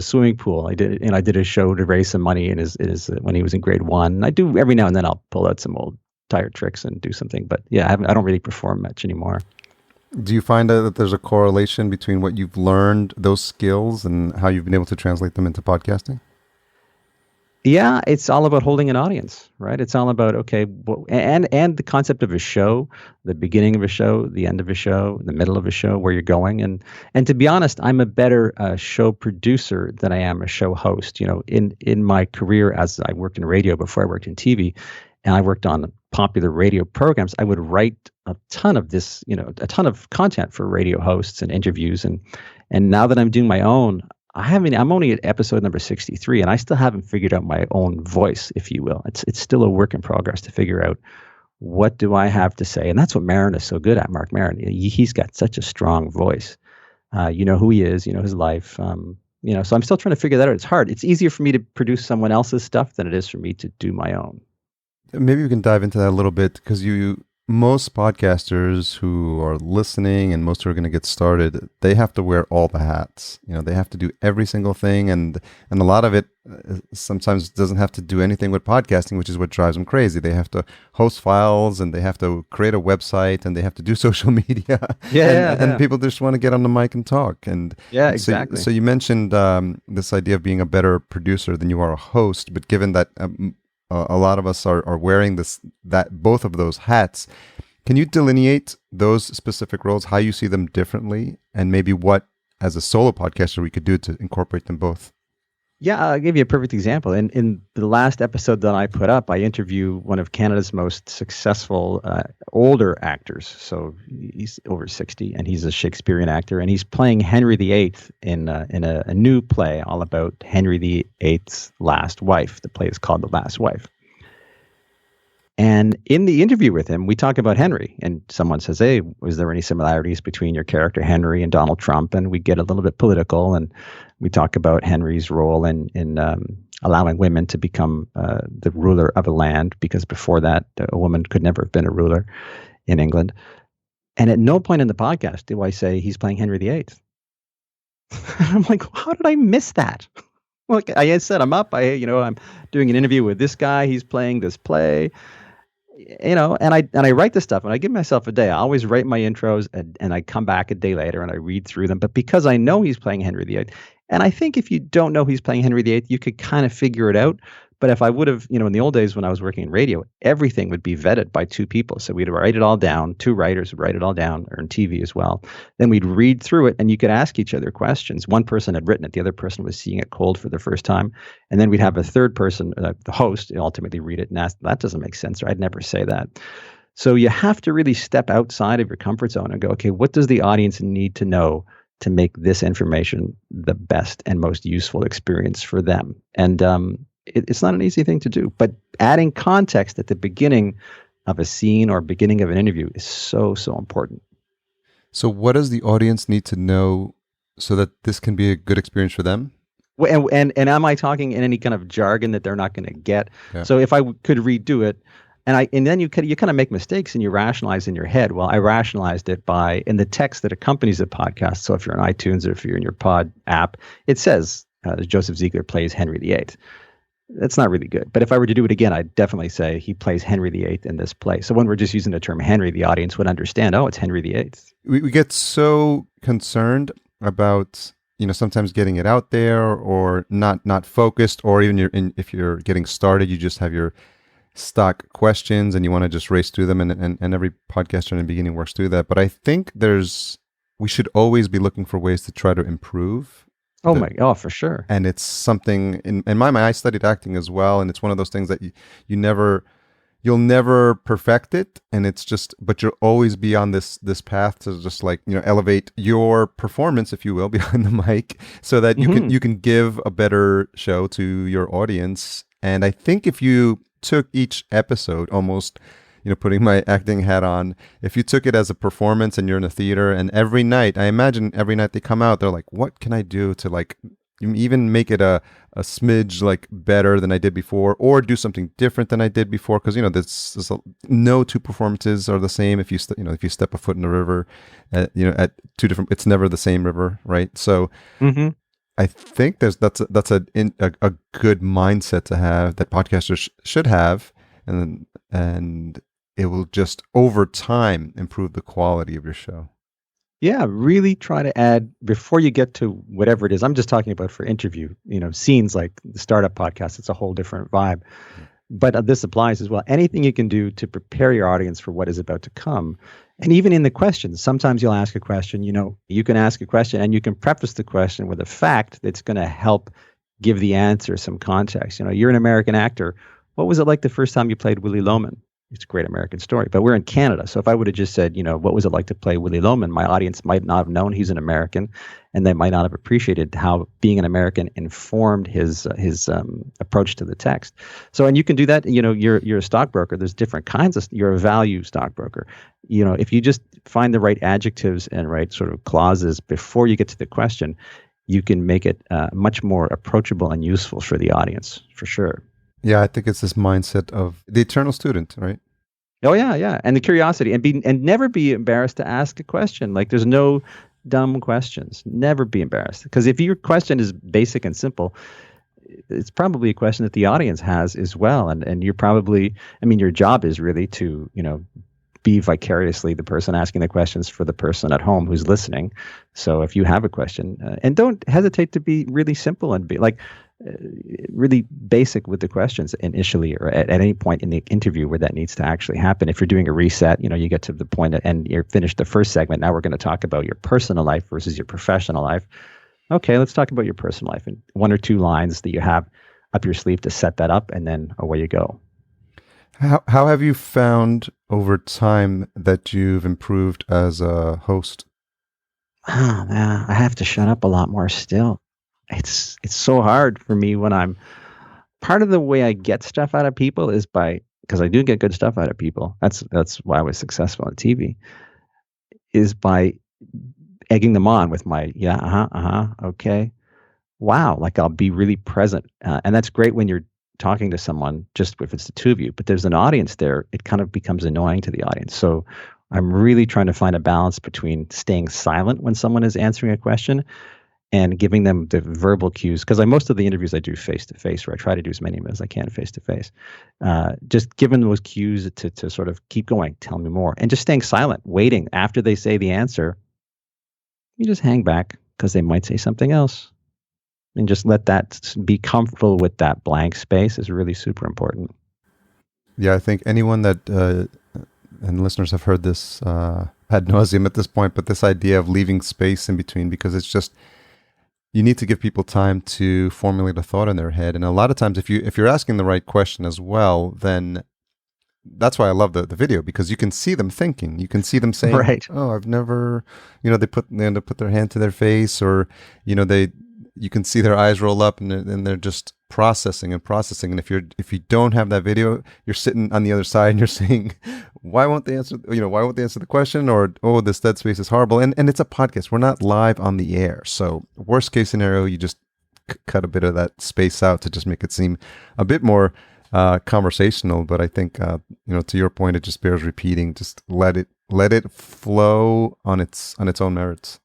swimming pool. I did a show to raise some money in his when he was in grade 1. I do every now and then. I'll pull out some old tired tricks and do something. But yeah, I don't really perform much anymore. Do you find that there's a correlation between what you've learned, those skills, and how you've been able to translate them into podcasting? Yeah, it's all about holding an audience, right? It's all about, and the concept of a show, the beginning of a show, the end of a show, the middle of a show, where you're going. And to be honest, I'm a better show producer than I am a show host. In my career, as I worked in radio before I worked in TV, and I worked on popular radio programs, I would write a ton of this, a ton of content for radio hosts and interviews. And now that I'm doing my own, I'm only at episode number 63, and I still haven't figured out my own voice, if you will. It's still a work in progress to figure out what do I have to say. And that's what Maron is so good at, Marc Maron. He's got such a strong voice. You know who he is, his life. So I'm still trying to figure that out. It's hard. It's easier for me to produce someone else's stuff than it is for me to do my own. Maybe we can dive into that a little bit, because you most podcasters who are listening and most who are going to get started, they have to wear all the hats. They have to do every single thing, and a lot of it sometimes doesn't have to do anything with podcasting, which is what drives them crazy. They have to host files, and they have to create a website, and they have to do social media. And people just want to get on the mic and talk. And yeah, exactly. So you mentioned this idea of being a better producer than you are a host, but given that a lot of us are wearing both of those hats. Can you delineate those specific roles, how you see them differently, and maybe what, as a solo podcaster, we could do to incorporate them both? Yeah, I'll give you a perfect example. In the last episode that I put up, I interview one of Canada's most successful older actors. So he's over 60, and he's a Shakespearean actor, and he's playing Henry VIII in a new play all about Henry VIII's last wife. The play is called The Last Wife. And in the interview with him, we talk about Henry, and someone says, "Hey, was there any similarities between your character Henry and Donald Trump?" And we get a little bit political, and we talk about Henry's role in allowing women to become the ruler of a land, because before that, a woman could never have been a ruler in England. And at no point in the podcast do I say he's playing Henry VIII. I'm like, how did I miss that? Like I said, I'm doing an interview with this guy. He's playing this play. And I write this stuff, and I give myself a day. I always write my intros, and I come back a day later and I read through them. But because I know he's playing Henry VIII, and I think if you don't know he's playing Henry VIII, you could kind of figure it out. But if I would have, in the old days when I was working in radio, everything would be vetted by two people. So we'd write it all down. Two writers would write it all down, or in TV as well. Then we'd read through it, and you could ask each other questions. One person had written it. The other person was seeing it cold for the first time. And then we'd have a third person, the host, ultimately read it and ask, that doesn't make sense, or I'd never say that. So you have to really step outside of your comfort zone and go, okay, what does the audience need to know to make this information the best and most useful experience for them? And it's not an easy thing to do, but adding context at the beginning of a scene or beginning of an interview is so, so important. So what does the audience need to know so that this can be a good experience for them? And am I talking in any kind of jargon that they're not going to get? Yeah. So if I could redo it, and then you kind of make mistakes and you rationalize in your head. Well, I rationalized it in the text that accompanies the podcast. So if you're on iTunes or if you're in your pod app, it says Joseph Ziegler plays Henry VIII. That's not really good. But if I were to do it again, I'd definitely say he plays Henry VIII in this play. So when we're just using the term Henry, the audience would understand, oh, it's Henry VIII. We get so concerned about, sometimes getting it out there, or not focused, or even if you're getting started, you just have your stock questions and you want to just race through them, and every podcaster in the beginning works through that. But I think we should always be looking for ways to try to improve. For sure. And it's something in my mind. I studied acting as well, and it's one of those things that you'll never perfect it, and it's just, but you'll always be on this path to just elevate your performance, if you will, behind the mic, so that you can give a better show to your audience. And I think if you took each episode almost, putting my acting hat on, if you took it as a performance and you're in a theater, and every night they come out, they're like, what can I do to even make it a smidge better than I did before, or do something different than I did before? Because no two performances are the same. If you step a foot in the river, at two different, it's never the same river, right? So I think that's a good mindset to have, that podcasters should have, and it will just over time improve the quality of your show. Yeah, really try to add, before you get to whatever it is. I'm just talking about for interview, scenes like the startup podcast. It's a whole different vibe. But this applies as well. Anything you can do to prepare your audience for what is about to come. And even in the questions, sometimes you'll ask a question, you can ask a question and you can preface the question with a fact that's going to help give the answer some context. You're an American actor. What was it like the first time you played Willy Loman? It's a great American story, but we're in Canada. So if I would have just said, what was it like to play Willy Loman? My audience might not have known he's an American, and they might not have appreciated how being an American informed his approach to the text. So, and you can do that. You're a stockbroker. There's different kinds of. You're a value stockbroker. If you just find the right adjectives and right sort of clauses before you get to the question, you can make it much more approachable and useful for the audience, for sure. Yeah, I think it's this mindset of the eternal student, right? Oh yeah, yeah, and the curiosity, and never be embarrassed to ask a question. Like there's no dumb questions. Never be embarrassed, because if your question is basic and simple, it's probably a question that the audience has as well, and you're probably, I mean, your job is really to be vicariously the person asking the questions for the person at home who's listening. So if you have a question, and don't hesitate to be really simple and be like really basic with the questions initially, or at any point in the interview where that needs to actually happen. If you're doing a reset, you get to the point and you're finished the first segment. Now we're going to talk about your personal life versus your professional life. Okay, let's talk about your personal life and one or two lines that you have up your sleeve to set that up, and then away you go. How have you found over time that you've improved as a host? Oh man, I have to shut up a lot more still. It's so hard for me when I'm part of the way I get stuff out of people is because I do get good stuff out of people. That's why I was successful on TV, is by egging them on with my okay, wow, like I'll be really present, and that's great when you're talking to someone, just if it's the two of you, but there's an audience there, it kind of becomes annoying to the audience. So I'm really trying to find a balance between staying silent when someone is answering a question and giving them the verbal cues, because most of the interviews I do face to face, or I try to do as many as I can face to face. Just giving those cues to sort of keep going, tell me more, and just staying silent, waiting after they say the answer. You just hang back because they might say something else, and just let that be comfortable with that blank space is really super important. Yeah, I think anyone that and listeners have heard this ad nauseum at this point, but this idea of leaving space in between, because it's just, you need to give people time to formulate a thought in their head. And a lot of times, if you're asking the right question as well, then that's why I love the video, because you can see them thinking. You can see them saying, right. "Oh, I've never," they end up put their hand to their face, or you can see their eyes roll up, and they're just processing and processing. And if you don't have that video, you're sitting on the other side and you're saying, why won't they answer the question? Or, oh, this dead space is horrible. And it's a podcast. We're not live on the air. So worst case scenario, you just cut a bit of that space out to just make it seem a bit more conversational. But I think, to your point, it just bears repeating. Just let it flow on its own merits.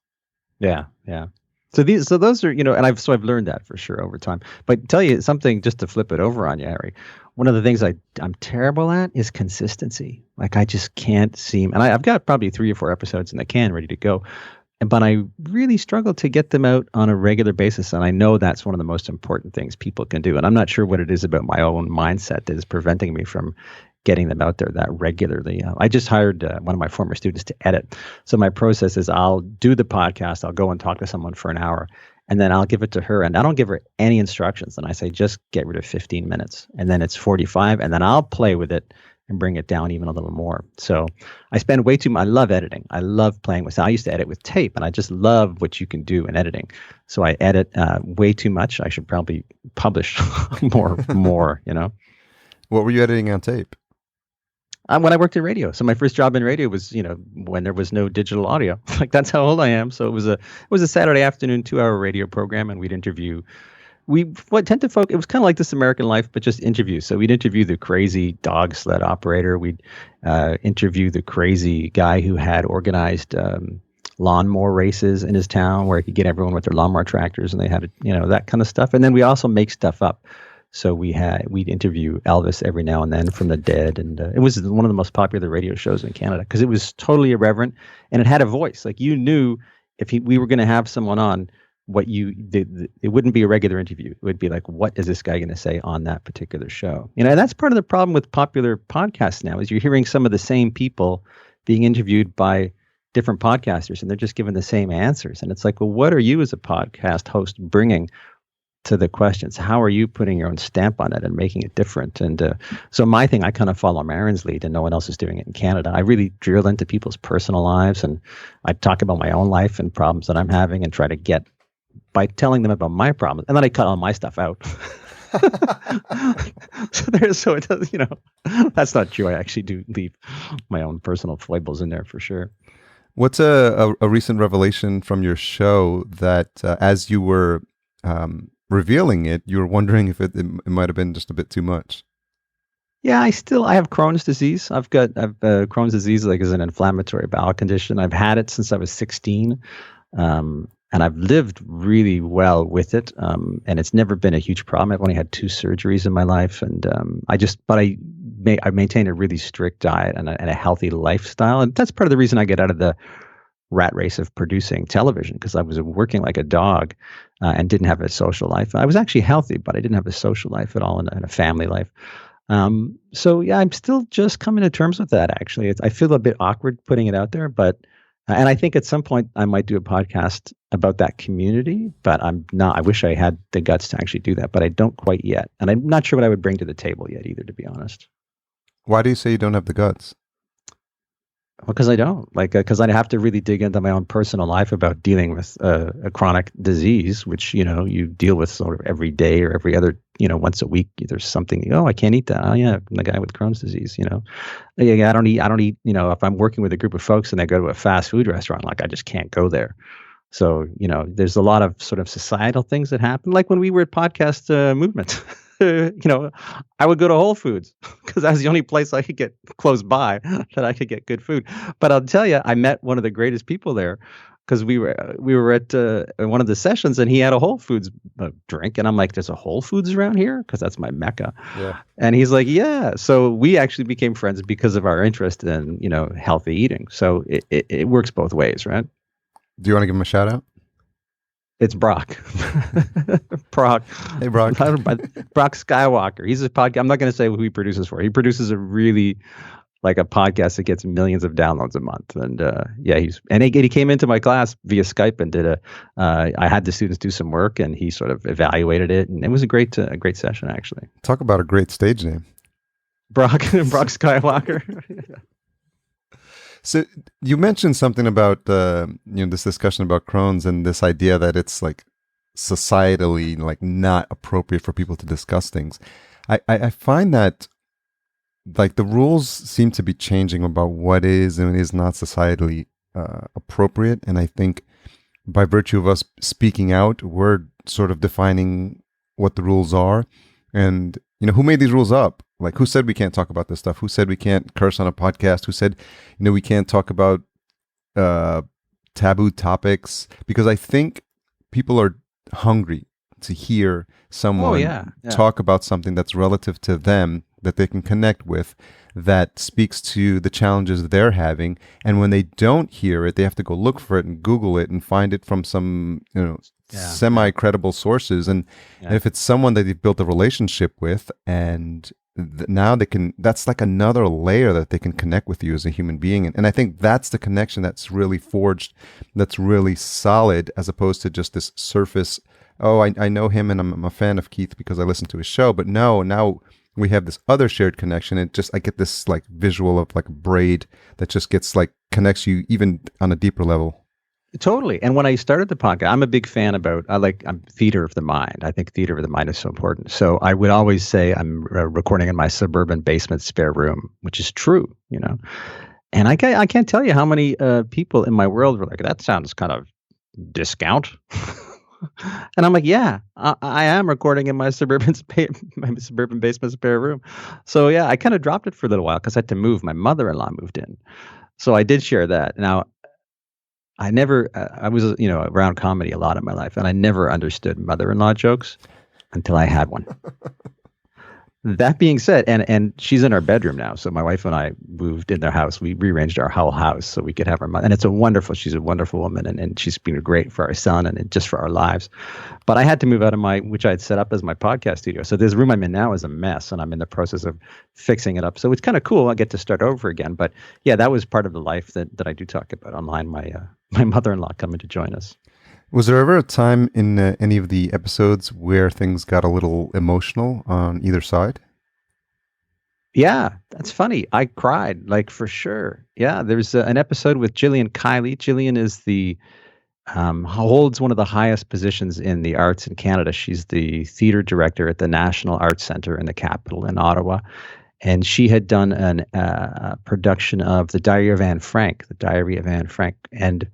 Yeah. Yeah. So those are, and I've learned that for sure over time. But tell you something, just to flip it over on you, Harry. One of the things I'm terrible at is consistency. Like I just can't seem, and I've got probably 3 or 4 episodes in the can ready to go, but I really struggle to get them out on a regular basis. And I know that's one of the most important things people can do. And I'm not sure what it is about my own mindset that is preventing me from getting them out there that regularly. I just hired one of my former students to edit. So my process is I'll do the podcast, I'll go and talk to someone for an hour, and then I'll give it to her, and I don't give her any instructions. And I say, just get rid of 15 minutes. And then it's 45, and then I'll play with it and bring it down even a little more. So I spend way too much. I love editing. I love playing with sound. I used to edit with tape, and I just love what you can do in editing. So I edit way too much. I should probably publish more, What were you editing on tape? When I worked in radio. So my first job in radio was, when there was no digital audio. Like that's how old I am. So it was a Saturday afternoon 2-hour radio program, and we'd interview. It was kind of like This American Life, but just interviews. So we'd interview the crazy dog sled operator. We'd interview the crazy guy who had organized lawnmower races in his town, where he could get everyone with their lawnmower tractors, and they had that kind of stuff. And then we also make stuff up. So we'd interview Elvis every now and then from the dead, and it was one of the most popular radio shows in Canada because it was totally irreverent and it had a voice. Like you knew if we were going to have someone on, it wouldn't be a regular interview. It would be like, what is this guy going to say on that particular show? And that's part of the problem with popular podcasts now is you're hearing some of the same people being interviewed by different podcasters, and they're just giving the same answers. And it's like, well, what are you as a podcast host bringing to the questions? How are you putting your own stamp on it and making it different? And so my thing, I kind of follow Maron's lead, and no one else is doing it in Canada. I really drill into people's personal lives, and I talk about my own life and problems that I'm having, and try to get by telling them about my problems, and then I cut all my stuff out. so it does, that's not true. I actually do leave my own personal foibles in there for sure. What's a recent revelation from your show that as you were revealing it, you were wondering if it might have been just a bit too much? Yeah, I have Crohn's disease. I've Crohn's disease, like, is an inflammatory bowel condition. I've had it since I was 16. And I've lived really well with it. And it's never been a huge problem. I've only had 2 surgeries in my life, and I maintain a really strict diet and a healthy lifestyle, and that's part of the reason I get out of the rat race of producing television, because I was working like a dog and didn't have a social life. I was actually healthy, but I didn't have a social life at all, and a family life. So yeah, I'm still just coming to terms with that. Actually, I feel a bit awkward putting it out there, but and I think at some point I might do a podcast about that community, but I'm not. I wish I had the guts to actually do that, but I don't quite yet, and I'm not sure what I would bring to the table yet either, to be honest. Why do you say you don't have the guts? Because I don't, because I have to really dig into my own personal life about dealing with a chronic disease, which, you deal with sort of every day or every other, once a week. There's something, I can't eat that. Oh yeah, I'm the guy with Crohn's disease, Yeah, I don't eat, if I'm working with a group of folks and they go to a fast food restaurant, like, I just can't go there. So, there's a lot of sort of societal things that happen. Like when we were at Podcast Movement, I would go to Whole Foods because that was the only place I could get close by that I could get good food. But I'll tell you, I met one of the greatest people there because we were at one of the sessions, and he had a Whole Foods drink, and I'm like, "There's a Whole Foods around here?" Because that's my mecca. Yeah. And he's like, "Yeah." So we actually became friends because of our interest in healthy eating. So it works both ways, right? Do you want to give him a shout out? It's Brock. Brock. Hey, Brock. Brock Skywalker. He's a podcast. I'm not going to say who he produces for. He produces a really, like, a podcast that gets millions of downloads a month. And yeah, he came into my class via Skype and did I had the students do some work, and he sort of evaluated it, and it was a great session, actually. Talk about a great stage name. Brock Skywalker. So you mentioned something about this discussion about Crohn's and this idea that it's like societally like not appropriate for people to discuss things. I find that like the rules seem to be changing about what is and is not societally appropriate, and I think by virtue of us speaking out, we're sort of defining what the rules are. And who made these rules up? Like, who said we can't talk about this stuff? Who said we can't curse on a podcast? Who said, we can't talk about taboo topics? Because I think people are hungry to hear someone talk about something that's relative to them, that they can connect with, that speaks to the challenges they're having. And when they don't hear it, they have to go look for it and Google it and find it from some, semi-credible sources. And if it's someone that they've built a relationship with, and now they can, that's like another layer that they can connect with you as a human being. And I think that's the connection that's really forged, that's really solid, as opposed to just this surface, I know him and I'm a fan of Keith because I listened to his show. But no, now we have this other shared connection. I get this like visual of like a braid that just gets like connects you even on a deeper level. Totally. And when I started the podcast, I'm a big fan I'm theater of the mind. I think theater of the mind is so important. So I would always say I'm recording in my suburban basement spare room, which is true, And I can't tell you how many people in my world were like, that sounds kind of discount. And I'm like, yeah, I am recording in my suburban basement spare room. So yeah, I kind of dropped it for a little while because I had to move. My mother-in-law moved in. So I did share that. Now, I was, around comedy a lot in my life, and I never understood mother-in-law jokes until I had one. That being said, and she's in our bedroom now. So my wife and I moved in their house. We rearranged our whole house so we could have our mother. And she's a wonderful woman, and she's been great for our son and just for our lives. But I had to move out of which I had set up as my podcast studio. So this room I'm in now is a mess, and I'm in the process of fixing it up. So it's kind of cool. I get to start over again. But yeah, that was part of the life that I do talk about online. My mother-in-law coming to join us. Was there ever a time in any of the episodes where things got a little emotional on either side? Yeah, that's funny. I cried, like, for sure. Yeah, there's an episode with Chilina Kennedy. Chilina is holds one of the highest positions in the arts in Canada. She's the theater director at the National Arts Centre in the capital in Ottawa. And she had done a production of The Diary of Anne Frank. And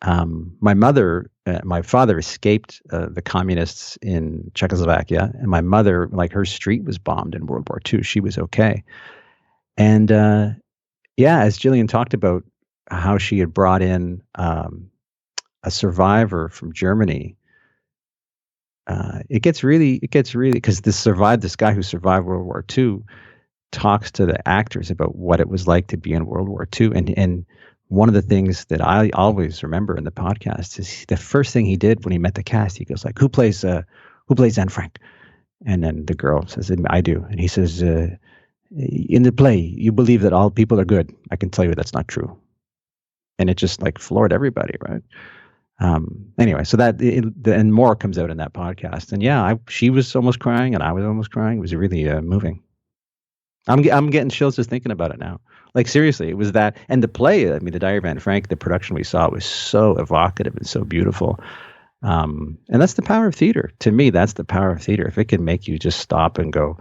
my father escaped the communists in Czechoslovakia, and my mother, like her street was bombed in World War II. She was okay. And yeah, as Jillian talked about how she had brought in a survivor from Germany, it gets really, because this guy who survived World War II talks to the actors about what it was like to be in World War II. And one of the things that I always remember in the podcast is the first thing he did when he met the cast, he goes like, who plays Anne Frank? And then the girl says, I do. And he says, in the play, you believe that all people are good. I can tell you that's not true. And it just like floored everybody, right? Anyway, so and more comes out in that podcast. And yeah, she was almost crying and I was almost crying. It was really moving. I'm getting chills just thinking about it now. Like seriously, it was that. And the play, I mean, the Diary of Anne Frank, the production we saw was so evocative and so beautiful. And that's the power of theater. To me, that's the power of theater. If it can make you just stop and go,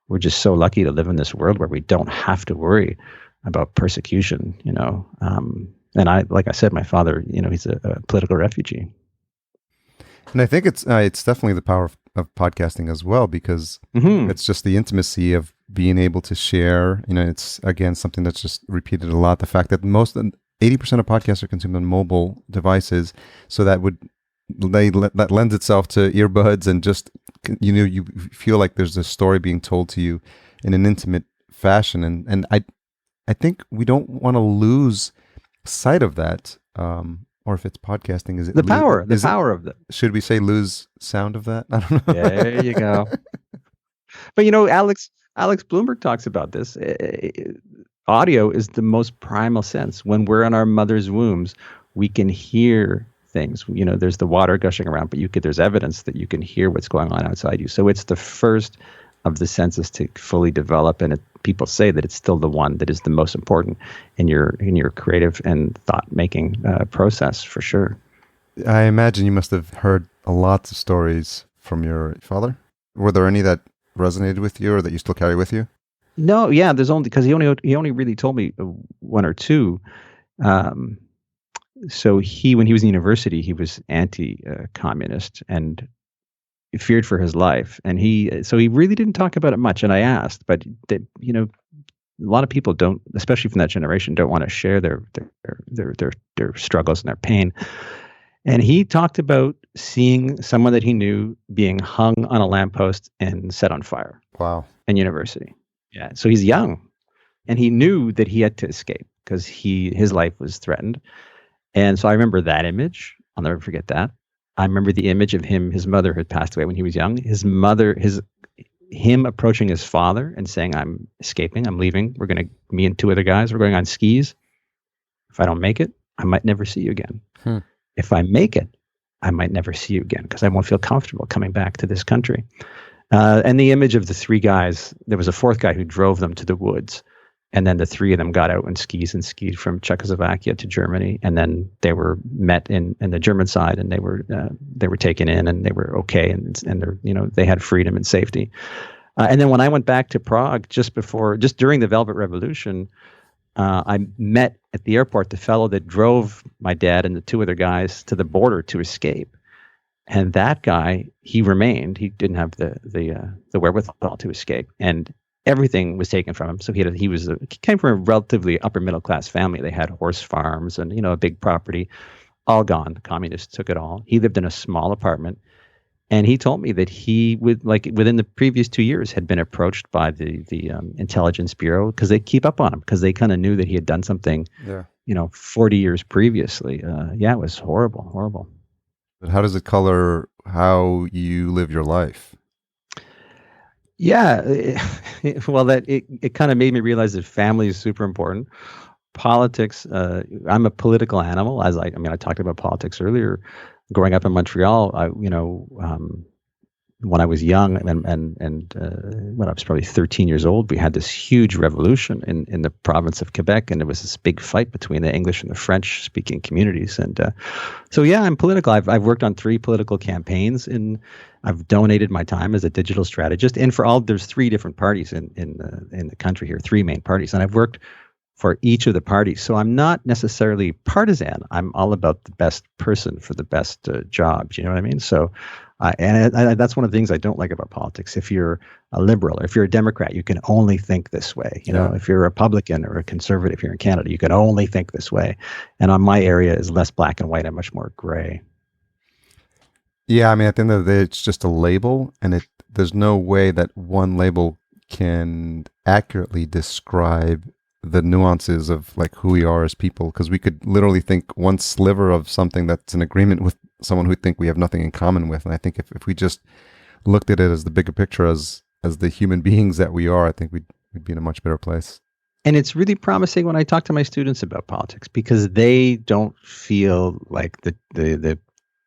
we're just so lucky to live in this world where we don't have to worry about persecution, you know. And like I said, my father, you know, he's a political refugee. And I think it's definitely the power of podcasting as well, because it's just the intimacy of being able to share. You know, it's again something that's just repeated a lot. The fact that 80% of podcasts are consumed on mobile devices, so that lends itself to earbuds and just, you know, you feel like there's a story being told to you in an intimate fashion, and I think we don't want to lose sight of that. Or if it's podcasting, is it the power of the? Should we say lose sound of that? I don't know. There you go. But you know, Alex Bloomberg talks about this. Audio is the most primal sense. When we're in our mother's wombs, we can hear things. You know, there's the water gushing around, but there's evidence that you can hear what's going on outside you. So it's the first of the senses to fully develop, and people say that it's still the one that is the most important in your creative and thought-making process, for sure. I imagine you must have heard a lot of stories from your father. Were there any that resonated with you or that you still carry with you? No, yeah, there's only, because he only really told me one or two. So when he was in university, he was anti-communist and feared for his life, and so he really didn't talk about it much. And I asked, but you know, a lot of people don't, especially from that generation, don't want to share their struggles and their pain. And he talked about seeing someone that he knew being hung on a lamppost and set on fire. Wow. In university. Yeah. So he's young, and he knew that he had to escape because his life was threatened. And so I remember that image. I'll never forget that. I remember the image of him. His mother had passed away when he was young. Him approaching his father and saying, "I'm escaping. I'm leaving. Me and two other guys, we're going on skis. If I don't make it, I might never see you again. If I make it, I might never see you again because I won't feel comfortable coming back to this country." And the image of the three guys, there was a fourth guy who drove them to the woods. And then the three of them got out on skis and skied from Czechoslovakia to Germany. And then they were met in the German side, and they were taken in, and they were okay, and they had freedom and safety. And then when I went back to Prague just during the Velvet Revolution, I met at the airport the fellow that drove my dad and the two other guys to the border to escape. And that guy, he remained. He didn't have the wherewithal to escape, and everything was taken from him. So he came from a relatively upper middle class family. They had horse farms and a big property, all gone. The communists took it all. He lived in a small apartment, and he told me that he within the previous 2 years had been approached by the intelligence bureau because they keep up on him because they kind of knew that he had done something, 40 years previously. It was horrible. But how does it color how you live your life? Yeah, it kind of made me realize that family is super important. Politics, I'm a political animal. I talked about politics earlier. Growing up in Montreal, when I was young and when I was probably 13 years old, we had this huge revolution in the province of Quebec, and there was this big fight between the English and the French-speaking communities. And I'm political. I've worked on 3 political campaigns, and I've donated my time as a digital strategist. And there's 3 different parties in the country here, 3 main parties, and I've worked for each of the parties. So I'm not necessarily partisan. I'm all about the best person for the best job. Do you know what I mean? So, that's one of the things I don't like about politics. If you're a liberal or if you're a Democrat, you can only think this way. You know, if you're a Republican or a conservative here in Canada, you can only think this way. And on my area is less black and white and much more gray. Yeah, I mean, at the end of the day, it's just a label, and there's no way that one label can accurately describe the nuances of like who we are as people, because we could literally think one sliver of something that's in agreement with someone who we think we have nothing in common with. And I think if we just looked at it as the bigger picture, as the human beings that we are, I think we'd be in a much better place. And it's really promising when I talk to my students about politics, because they don't feel like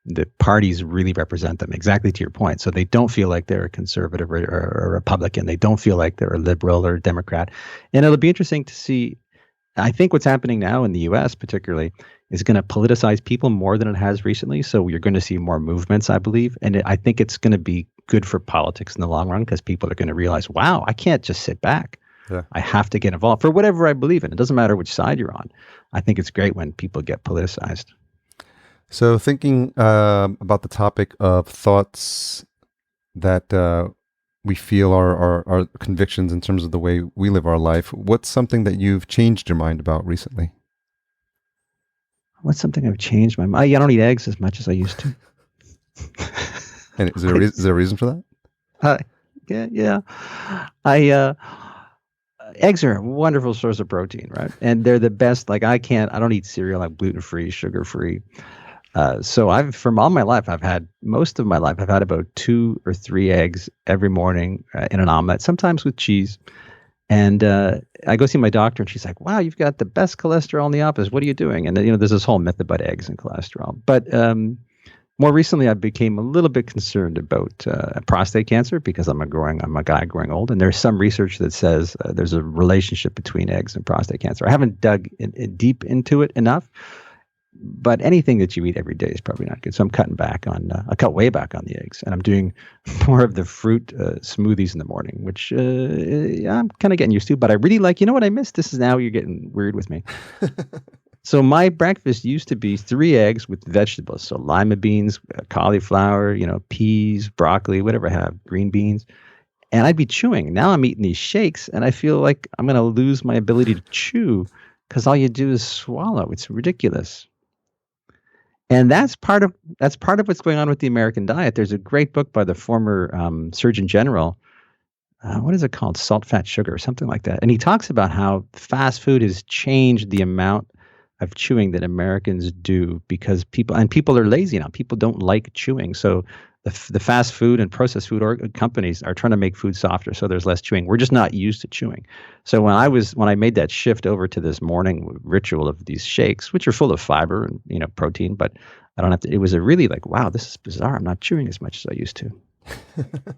the parties really represent them, exactly to your point. So they don't feel like they're a conservative or a Republican. They don't feel like they're a liberal or a Democrat. And it'll be interesting to see. I think what's happening now in the U.S. particularly is going to politicize people more than it has recently. So you're going to see more movements, I believe. And I think it's going to be good for politics in the long run, because people are going to realize, wow, I can't just sit back. Yeah. I have to get involved for whatever I believe in. It doesn't matter which side you're on. I think it's great when people get politicized. So thinking about the topic of thoughts that we feel are convictions in terms of the way we live our life, what's something that you've changed your mind about recently? What's something I've changed my mind? I don't eat eggs as much as I used to. And is there a reason for that? Yeah. Eggs are a wonderful source of protein, right? And they're the best. Like I don't eat cereal. I'm gluten-free, sugar-free. So from all my life, most of my life, I've had about 2 or 3 eggs every morning in an omelet, sometimes with cheese. And I go see my doctor, and she's like, "Wow, you've got the best cholesterol in the office. What are you doing?" And there's this whole myth about eggs and cholesterol. But more recently, I became a little bit concerned about prostate cancer, because I'm a guy growing old, and there's some research that says there's a relationship between eggs and prostate cancer. I haven't dug deep into it enough. But anything that you eat every day is probably not good. So I'm cutting back I cut way back on the eggs, and I'm doing more of the fruit smoothies in the morning, which I'm kind of getting used to. But I really like, what I missed? This is now you're getting weird with me. So my breakfast used to be 3 eggs with vegetables. So lima beans, cauliflower, peas, broccoli, whatever I have, green beans. And I'd be chewing. Now I'm eating these shakes, and I feel like I'm going to lose my ability to chew, because all you do is swallow. It's ridiculous. And that's part of what's going on with the American diet. There's a great book by the former Surgeon General. What is it called? Salt, Fat, Sugar, or something like that. And he talks about how fast food has changed the amount of chewing that Americans do, because people are lazy now. People don't like chewing. So the fast food and processed food companies are trying to make food softer, so there's less chewing. We're just not used to chewing. So when I made that shift over to this morning ritual of these shakes, which are full of fiber and protein, but I don't have to. It was a really like, wow, this is bizarre. I'm not chewing as much as I used to.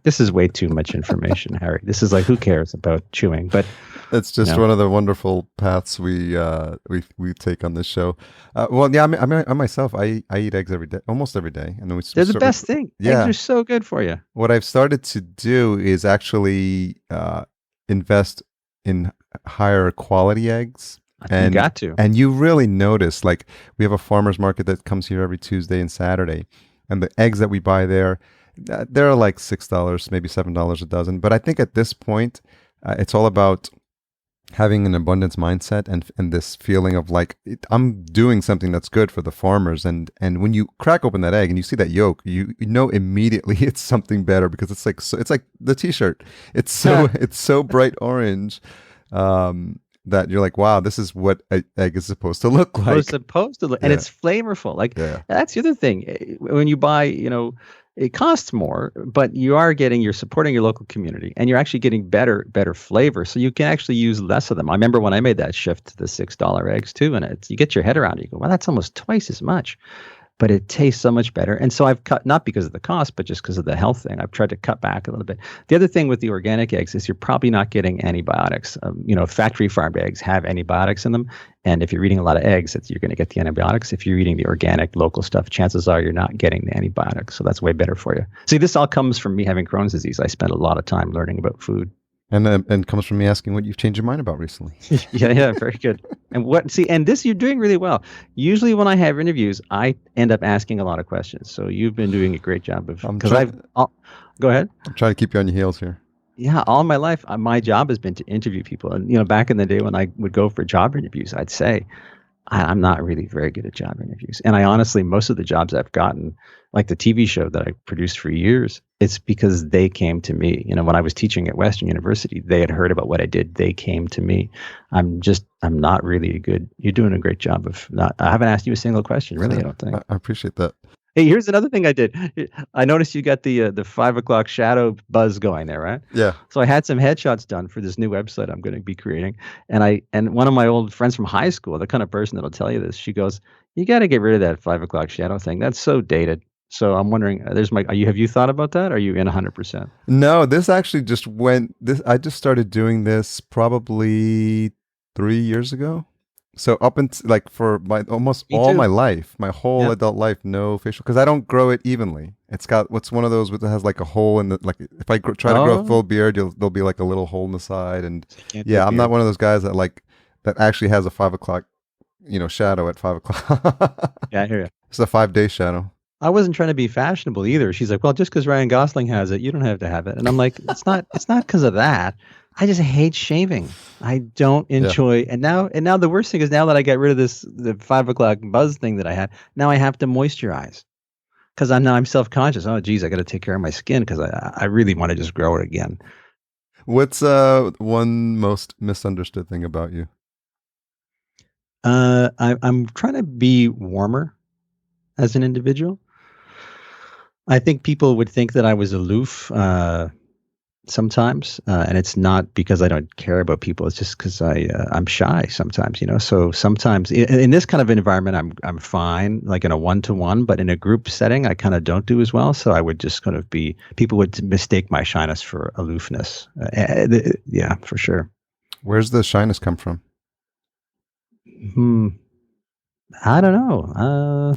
This is way too much information, Harry. This is like, who cares about chewing? But it's just one of the wonderful paths we take on this show. Well, yeah, I myself, I eat eggs every day, almost every day, and they're the best thing. Yeah. Eggs are so good for you. What I've started to do is actually invest in higher quality eggs. You got to. And you really notice, like, we have a farmer's market that comes here every Tuesday and Saturday, and the eggs that we buy there, they're like $6, maybe $7 a dozen. But I think at this point, it's all about having an abundance mindset and this feeling of like, I'm doing something that's good for the farmers. And when you crack open that egg and you see that yolk, you know immediately it's something better, because it's like the T-shirt. It's so bright orange that you're like, wow, this is what an egg is supposed to look like. It's supposed to look, and it's flavorful. Like that's the other thing. When you buy, it costs more, but you're supporting your local community, and you're actually getting better flavor. So you can actually use less of them. I remember when I made that shift to the $6 eggs too, and you get your head around it. You go, well, that's almost twice as much, but it tastes so much better. And so I've cut, not because of the cost, but just because of the health thing. I've tried to cut back a little bit. The other thing with the organic eggs is you're probably not getting antibiotics. Factory farmed eggs have antibiotics in them. And if you're eating a lot of eggs, you're going to get the antibiotics. If you're eating the organic local stuff, chances are you're not getting the antibiotics. So that's way better for you. See, this all comes from me having Crohn's disease. I spent a lot of time learning about food. And comes from me asking what you've changed your mind about recently. Yeah, very good. And this you're doing really well. Usually when I have interviews, I end up asking a lot of questions. So you've been doing a great job of, go ahead. I'm trying to keep you on your heels here. Yeah, all my life, my job has been to interview people. And, back in the day when I would go for job interviews, I'd say, I'm not really very good at job interviews. And I honestly, most of the jobs I've gotten, like the TV show that I produced for years, it's because they came to me. When I was teaching at Western University, they had heard about what I did. They came to me. I'm not really good. You're doing a great job I haven't asked you a single question, really, I don't think. I appreciate that. Hey, here's another thing I did. I noticed you got the 5 o'clock shadow buzz going there, right? Yeah. So I had some headshots done for this new website I'm going to be creating, and one of my old friends from high school, the kind of person that'll tell you this, she goes, "You got to get rid of that 5 o'clock shadow thing. That's so dated." So I'm wondering, have you thought about that? Or are you in 100%? No, this actually just I just started doing this probably 3 years ago. So up until for my life, my whole adult life, no facial, because I don't grow it evenly. It's got one of those that has like a hole in the, like if I try to grow a full beard, there'll be like a little hole in the side, and I'm not one of those guys that actually has a 5 o'clock, shadow at 5 o'clock. Yeah, I hear you. It's a 5-day shadow. I wasn't trying to be fashionable either. She's like, "Well, just because Ryan Gosling has it, you don't have to have it." And I'm like, it's not because of that. I just hate shaving. I don't enjoy. And now the worst thing is, now that I got rid of the 5 o'clock buzz thing that I had, now I have to moisturize because I'm self-conscious. Oh, geez, I got to take care of my skin because I really want to just grow it again. What's one most misunderstood thing about you? I'm trying to be warmer as an individual. I think people would think that I was aloof sometimes, and it's not because I don't care about people. It's just because I'm shy sometimes, So sometimes in this kind of environment, I'm fine, like in a one-to-one, but in a group setting, I kind of don't do as well. So I would just kind of people would mistake my shyness for aloofness. Yeah, for sure. Where's the shyness come from? I don't know.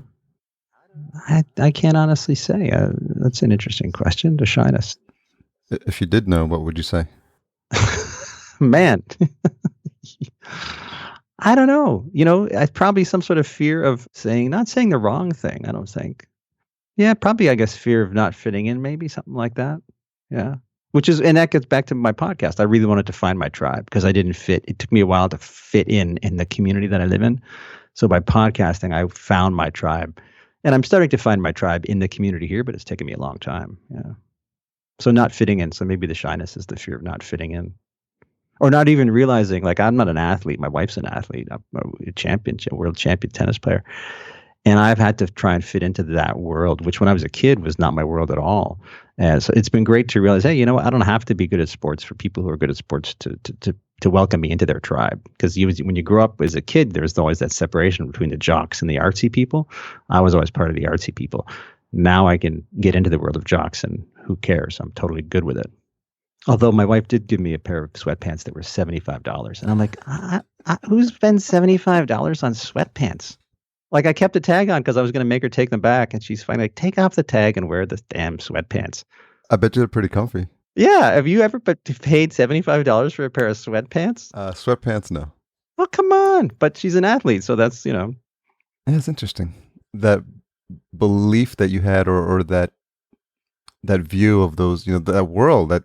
I can't honestly say. That's an interesting question, the shyness. If you did know, what would you say? Man, I don't know. Probably some sort of fear of not saying the wrong thing, I don't think. Yeah, probably, I guess, fear of not fitting in, maybe something like that. Yeah. And that gets back to my podcast. I really wanted to find my tribe because I didn't fit. It took me a while to fit in the community that I live in. So by podcasting, I found my tribe. And I'm starting to find my tribe in the community here, but it's taken me a long time. Yeah. So not fitting in. So maybe the shyness is the fear of not fitting in. Or not even realizing, I'm not an athlete. My wife's an athlete. I'm a world champion tennis player. And I've had to try and fit into that world, which when I was a kid was not my world at all. And so it's been great to realize, hey, I don't have to be good at sports for people who are good at sports to welcome me into their tribe. Because when you grow up as a kid, there's always that separation between the jocks and the artsy people. I was always part of the artsy people. Now I can get into the world of jocks, and who cares? I'm totally good with it. Although my wife did give me a pair of sweatpants that were $75. And I'm like, who spends $75 on sweatpants? I kept the tag on because I was going to make her take them back. And she's finally like, take off the tag and wear the damn sweatpants. I bet you're pretty comfy. Yeah. Have you ever paid $75 for a pair of sweatpants? Sweatpants, no. Oh, come on. But she's an athlete. So that's, Yeah, it's interesting. That belief that you had or that view of those, that world, that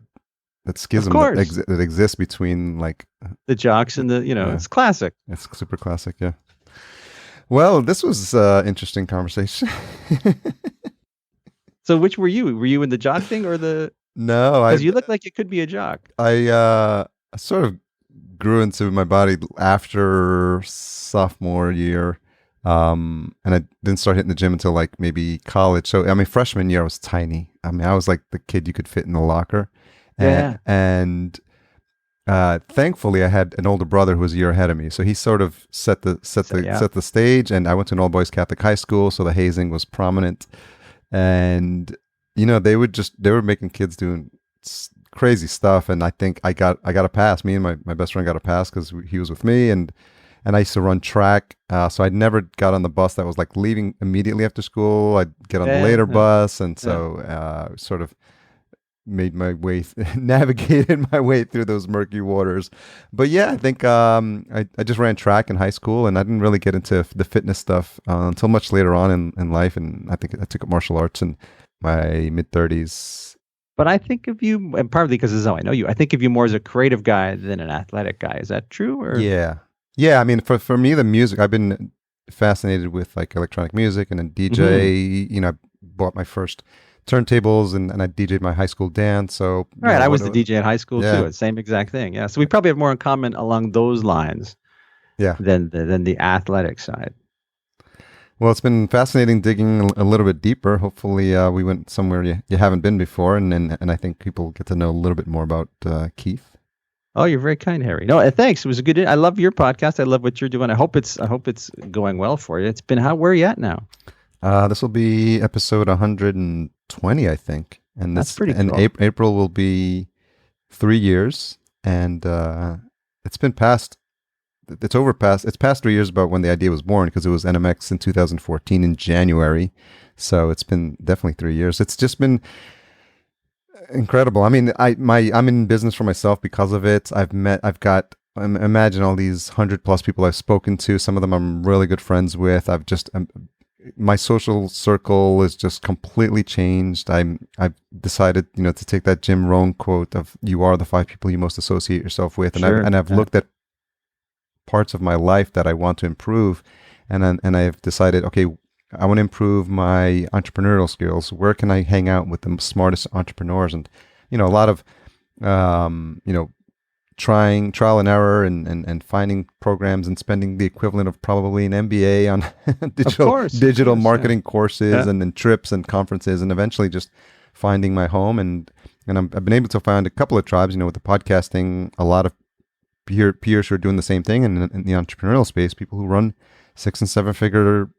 schism that exists between the jocks and the, it's classic. It's super classic. Yeah. Well, this was interesting conversation. So which were you? Were you in the jock thing or the... No. Because you look like you could be a jock. I sort of grew into my body after sophomore year. And I didn't start hitting the gym until maybe college. So, freshman year I was tiny. I was like the kid you could fit in the locker. And thankfully I had an older brother who was a year ahead of me. So he sort of set the stage, and I went to an all boys Catholic high school. So the hazing was prominent, and, they were making kids doing crazy stuff. And I think I got a pass. Me and my best friend got a pass because he was with me, and I used to run track. So I never got on the bus that was leaving immediately after school. I'd get on the later bus. And so sort of made my way, navigated my way through those murky waters. But yeah, I think I just ran track in high school, and I didn't really get into the fitness stuff until much later on in life. And I think I took up martial arts in my mid-30s. But I think of you, and partly because this is how I know you, I think of you more as a creative guy than an athletic guy. Is that true? Or? Yeah. I mean, for me, the music, I've been fascinated with like electronic music and then DJ. You know, I bought my first turntables and I DJ'd my high school dance. So right, I was the DJ in high school too. Same exact thing. Yeah, so we probably have more in common along those lines. Yeah. Than the athletic side. Well, it's been fascinating digging a little bit deeper. Hopefully, we went somewhere you haven't been before, and I think people get to know a little bit more about Keith. Oh, you're very kind, Harry. No, thanks. It was a good. I love your podcast. I love what you're doing. I hope it's going well for you. It's been where are you at now? This will be episode 120, I think, and that's pretty cool. And April will be 3 years, and it's past 3 years about when the idea was born, because it was NMX in 2014 in January. So it's been definitely 3 years. It's just been incredible. I mean, I'm in business for myself because of it. Imagine all these 100+ people I've spoken to. Some of them I'm really good friends with. My social circle is just completely changed. I've decided, to take that Jim Rohn quote of "You are the 5 people you most associate yourself with," and I've looked at parts of my life that I want to improve, and I've decided, okay, I want to improve my entrepreneurial skills. Where can I hang out with the smartest entrepreneurs? And a lot of trying trial and error and finding programs and spending the equivalent of probably an MBA on digital marketing courses and then trips and conferences, and eventually just finding my home. And I've been able to find a couple of tribes, with the podcasting, a lot of peers who are doing the same thing, and in the entrepreneurial space, people who run 6 and 7 figure,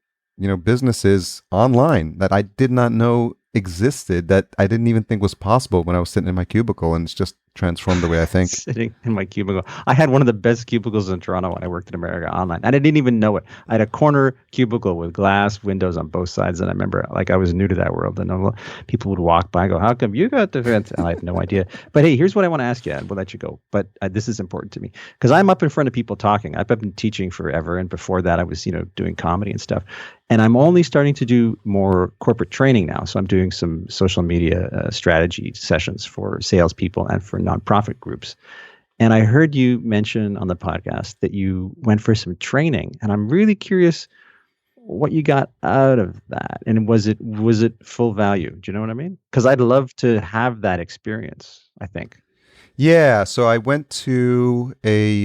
businesses online that I did not know existed, that I didn't even think was possible when I was sitting in my cubicle, and it's just transformed the way I think. Sitting in my cubicle. I had one of the best cubicles in Toronto when I worked in America Online, and I didn't even know it. I had a corner cubicle with glass windows on both sides, and I remember I was new to that world, and people would walk by and go, "How come you got the vent?" And I had no idea. But hey, here's what I want to ask you, and we'll let you go. But this is important to me because I'm up in front of people talking. I've been teaching forever, and before that I was doing comedy and stuff. And I'm only starting to do more corporate training now. So I'm doing some social media strategy sessions for salespeople and for nonprofit groups. And I heard you mention on the podcast that you went for some training. And I'm really curious what you got out of that. And was it full value? Do you know what I mean? Because I'd love to have that experience, I think. Yeah. So I went to a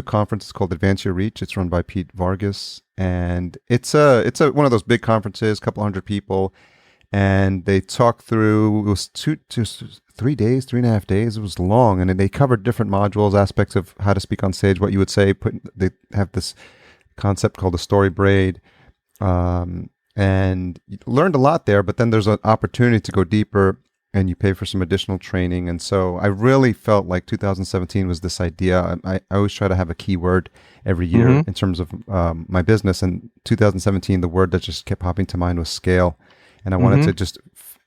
conference called Advance Your Reach. It's run by Pete Vargas, and it's one of those big conferences, a couple hundred people, and they talk through. It was 3 days, 3.5 days. It was long, and they covered different modules, aspects of how to speak on stage, what you would say. They have this concept called the story braid, and you learned a lot there. But then there's an opportunity to go deeper, and you pay for some additional training. And so I really felt like 2017 was this idea. I always try to have a keyword every year in terms of my business. And 2017, the word that just kept popping to mind was scale. And I wanted to just,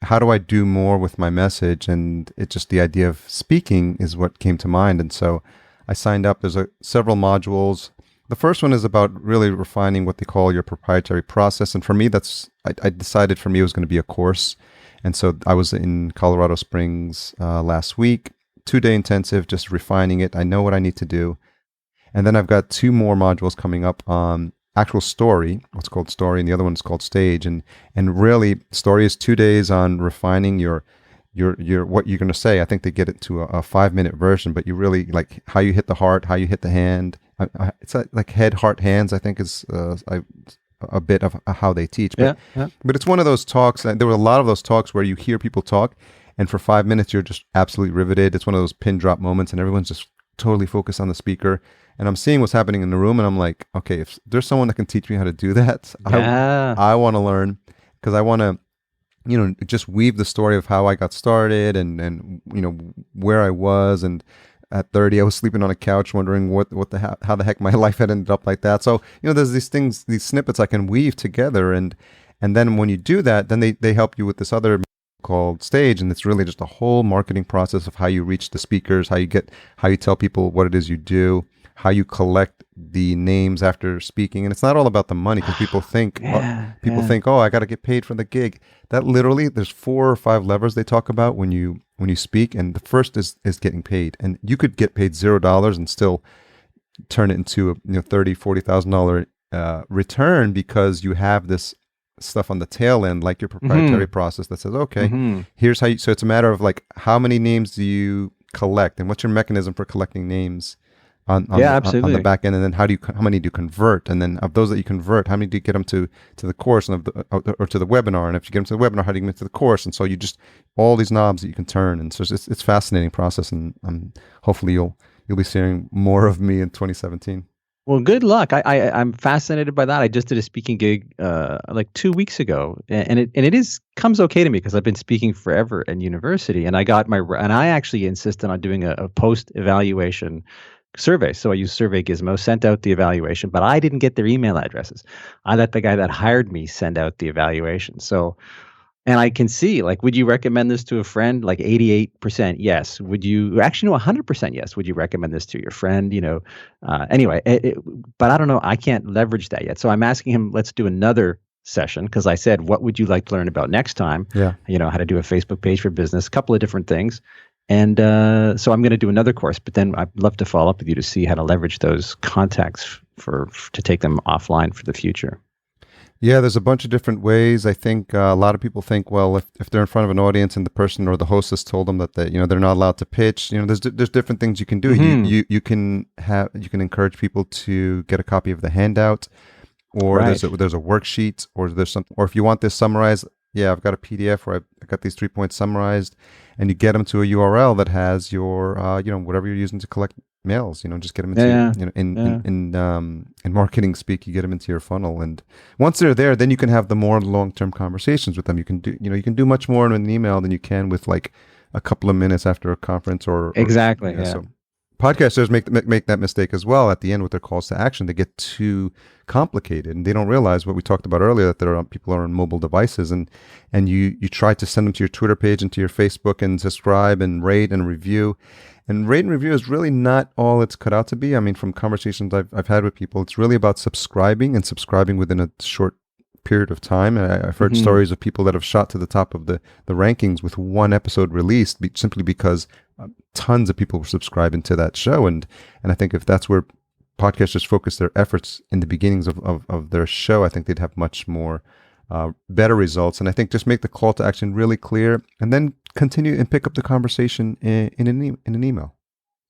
how do I do more with my message? And the idea of speaking is what came to mind. And so I signed up. There's several modules. The first one is about really refining what they call your proprietary process. And for me, I decided for me it was going to be a course. And so I was in Colorado Springs last week, 2-day intensive, just refining it. I know what I need to do. And then I've got 2 more modules coming up on actual story, what's called story, and the other one is called stage. And really, story is 2 days on refining your what you're going to say. I think they get it to a 5-minute version, but you really like how you hit the heart, how you hit the hand. It's like head, heart, hands, I think is a bit of how they teach. But it's one of those talks. There were a lot of those talks where you hear people talk, and for 5 minutes you're just absolutely riveted. It's one of those pin drop moments, and everyone's just totally focused on the speaker. And I'm seeing what's happening in the room, and I'm like, okay, if there's someone that can teach me how to do that, I want to learn, because I want to, just weave the story of how I got started and where I was. And at 30, I was sleeping on a couch wondering how the heck my life had ended up like that. So, there's these things, these snippets I can weave together. And then when you do that, then they help you with this other called Stage, and it's really just a whole marketing process of how you reach the speakers, how you tell people what it is you do, how you collect the names after speaking. And it's not all about the money, because people think, oh, I got to get paid for the gig. That literally, there's 4 or 5 levers they talk about when you speak, and the first is getting paid. And you could get paid $0 and still turn it into a $30,000-$40,000 return, because you have this stuff on the tail end, like your proprietary process that says, okay, here's how you. So it's a matter of like, how many names do you collect, and what's your mechanism for collecting names on the back end, and then how many do you convert, and then of those that you convert, how many do you get them to the course and or to the webinar, and if you get them to the webinar, how do you get them to the course? And so you just all these knobs that you can turn, and so it's a fascinating process, and hopefully you'll be seeing more of me in 2017. Well, good luck. I'm fascinated by that. I just did a speaking gig like 2 weeks ago, and it comes okay to me because I've been speaking forever in university, and I actually insisted on doing a post evaluation survey. So I used Survey Gizmo, sent out the evaluation, but I didn't get their email addresses. I let the guy that hired me send out the evaluation. So, and I can see, like, would you recommend this to a friend? Like 88% yes. Would you actually, no, 100% yes. Would you recommend this to your friend? Anyway, but I don't know. I can't leverage that yet. So I'm asking him, let's do another session, because I said, what would you like to learn about next time? Yeah. How to do a Facebook page for business, a couple of different things. And so I'm going to do another course, but then I'd love to follow up with you to see how to leverage those contacts to take them offline for the future. Yeah, there's a bunch of different ways. I think a lot of people think, well, if they're in front of an audience and the person or the host has told them that they're not allowed to pitch, there's different things you can do. You can encourage people to get a copy of the handout, or there's a worksheet, or there's something, or if you want this summarized, I've got a PDF where I got these 3 points summarized, and you get them to a URL that has your whatever you're using to collect mails. Just get them into in marketing speak, you get them into your funnel, and once they're there, then you can have the more long-term conversations with them. You can do much more in an email than you can with like a couple of minutes after a conference or exactly. So podcasters make that mistake as well at the end with their calls to action. They get too complicated, and they don't realize what we talked about earlier, that people are on mobile devices, and you try to send them to your Twitter page and to your Facebook and subscribe and rate and review. And rate and review is really not all it's cut out to be. I mean, from conversations I've had with people, it's really about subscribing within a short period of time. I've heard stories of people that have shot to the top of the rankings with one episode released, simply because tons of people were subscribing to that show. And I think if that's where podcasters focus their efforts in the beginnings of their show, I think they'd have much more better results. And I think just make the call to action really clear, and then continue and pick up the conversation in an email.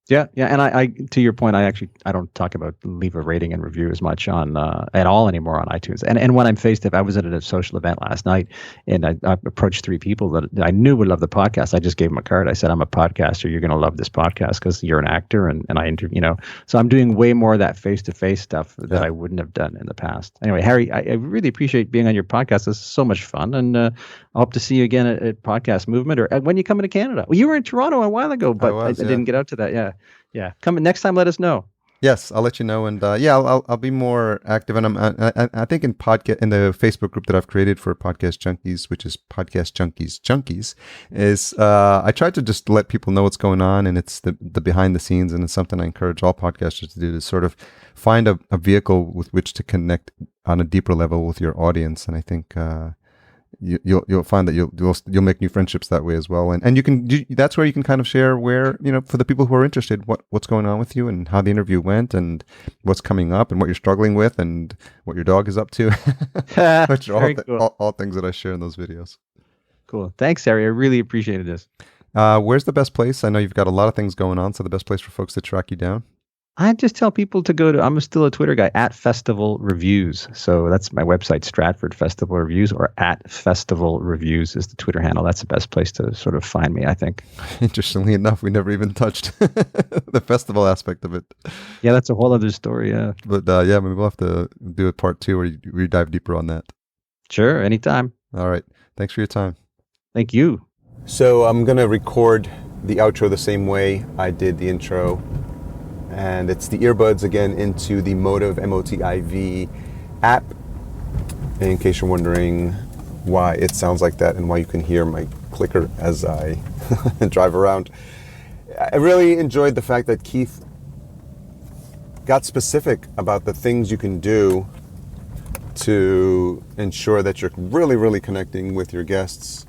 Yeah. And I to your point, I don't talk about leave a rating and review as much on at all anymore on iTunes. And when I'm faced with, I was at a social event last night, and I approached 3 people that I knew would love the podcast. I just gave them a card. I said, I'm a podcaster. You're going to love this podcast because you're an actor, and I interview. So I'm doing way more of that face-to-face stuff that I wouldn't have done in the past. Anyway, Harry, I really appreciate being on your podcast. This is so much fun, and I hope to see you again at Podcast Movement, or when you come to Canada. Well, you were in Toronto a while ago, but I didn't get out to that. Yeah. Come next time. Let us know. Yes, I'll let you know, and I'll be more active. And I think in the Facebook group that I've created for Podcast Junkies, which is Podcast Junkies, is I try to just let people know what's going on, and it's the behind the scenes, and it's something I encourage all podcasters to do, to sort of find a vehicle with which to connect on a deeper level with your audience. And I think you'll find that you'll make new friendships that way as well, and that's where you can kind of share where, for the people who are interested, what's going on with you, and how the interview went, and what's coming up, and what you're struggling with, and what your dog is up to, which are all things that I share in those videos. Cool. Thanks, Harry. I really appreciated this. Where's the best place? I know you've got a lot of things going on, so the best place for folks to track you down? I just tell people to go to, I'm still a Twitter guy, @Festival Reviews. So that's my website, Stratford Festival Reviews, or @Festival Reviews is the Twitter handle. That's the best place to sort of find me, I think. Interestingly enough, we never even touched the festival aspect of it. Yeah, that's a whole other story, yeah. But maybe we'll have to do a part 2 where we dive deeper on that. Sure, anytime. All right. Thanks for your time. Thank you. So I'm going to record the outro the same way I did the intro. And it's the earbuds again into the Motive, MOTIV app. In case you're wondering why it sounds like that and why you can hear my clicker as I drive around. I really enjoyed the fact that Keith got specific about the things you can do to ensure that you're really, really connecting with your guests.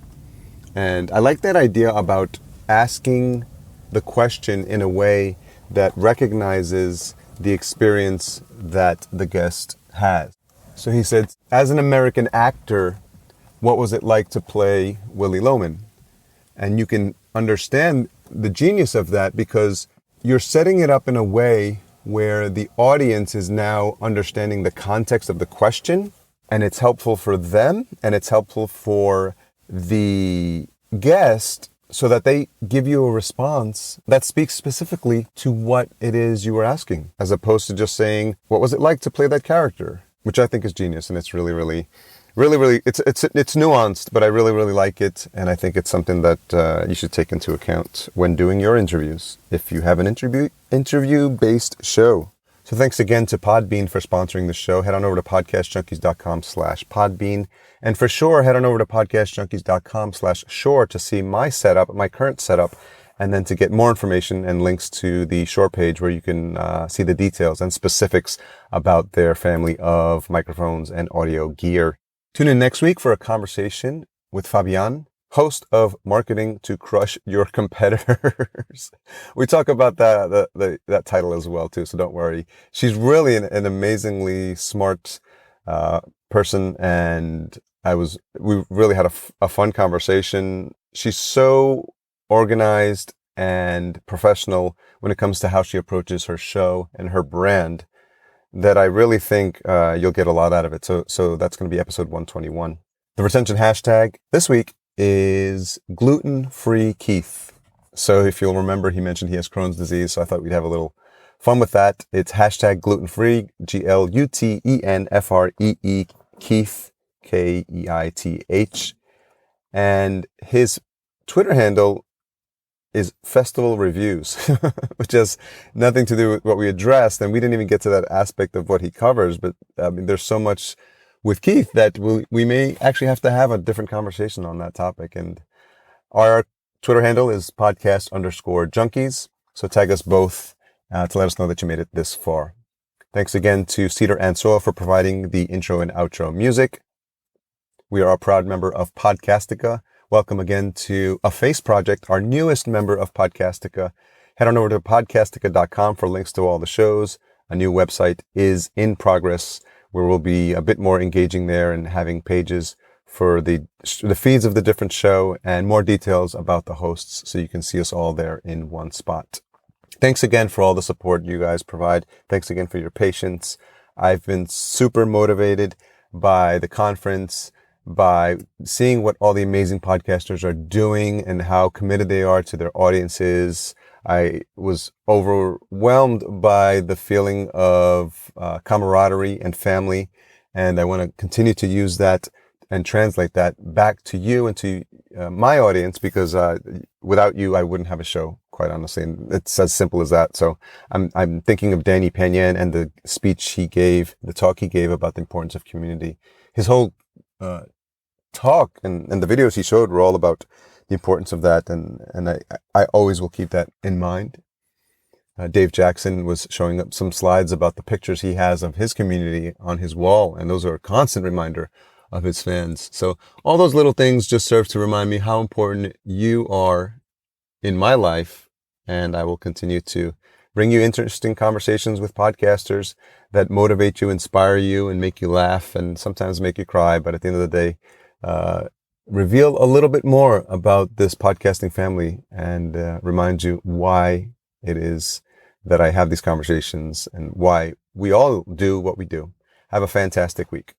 And I like that idea about asking the question in a way that recognizes the experience that the guest has. So he said, as an American actor, what was it like to play Willy Loman? And you can understand the genius of that because you're setting it up in a way where the audience is now understanding the context of the question, and it's helpful for them, and it's helpful for the guest so that they give you a response that speaks specifically to what it is you were asking, as opposed to just saying, what was it like to play that character? Which I think is genius, and it's really, it's nuanced, but I really, really like it, and I think it's something that you should take into account when doing your interviews, if you have an interview-based show. So thanks again to Podbean for sponsoring the show. Head on over to podcastjunkies.com/Podbean. And for sure, head on over to podcastjunkies.com/Shore to see my setup, my current setup, and then to get more information and links to the Shore page where you can see the details and specifics about their family of microphones and audio gear. Tune in next week for a conversation with Fabienne, host of Marketing to Crush Your Competitors. We talk about that title as well too, so don't worry. She's really an amazingly smart person, and we really had a fun conversation. She's so organized and professional when it comes to how she approaches her show and her brand that I really think you'll get a lot out of it. So that's going to be episode 121. The retention hashtag this week is gluten-free Keith. So if you'll remember, he mentioned he has Crohn's disease, so I thought we'd have a little fun with that. It's hashtag gluten-free, GLUTENFREE, Keith, KEITH. And his Twitter handle is Festival Reviews, which has nothing to do with what we addressed. And we didn't even get to that aspect of what he covers. But I mean, there's so much with Keith that we may actually have to have a different conversation on that topic. And our Twitter handle is podcast_junkies. So tag us both to let us know that you made it this far. Thanks again to Cedar and Soil for providing the intro and outro music. We are a proud member of Podcastica. Welcome again to A Face Project, our newest member of Podcastica. Head on over to podcastica.com for links to all the shows. A new website is in progress where we'll be a bit more engaging there and having pages for the feeds of the different show and more details about the hosts so you can see us all there in one spot. Thanks again for all the support you guys provide. Thanks again for your patience. I've been super motivated by the conference, by seeing what all the amazing podcasters are doing and how committed they are to their audiences. I was overwhelmed by the feeling of camaraderie and family, and I want to continue to use that and translate that back to you and to my audience, because without you, I wouldn't have a show, quite honestly, and it's as simple as that. So I'm thinking of Danny Penyan and the speech he gave, the talk he gave about the importance of community. His whole talk and the videos he showed were all about the importance of that, and I always will keep that in mind. Dave Jackson was showing up some slides about the pictures he has of his community on his wall, and those are a constant reminder of his fans. So all those little things just serve to remind me how important you are in my life, and I will continue to bring you interesting conversations with podcasters that motivate you, inspire you, and make you laugh, and sometimes make you cry, but at the end of the day, reveal a little bit more about this podcasting family and remind you why it is that I have these conversations and why we all do what we do. Have a fantastic week.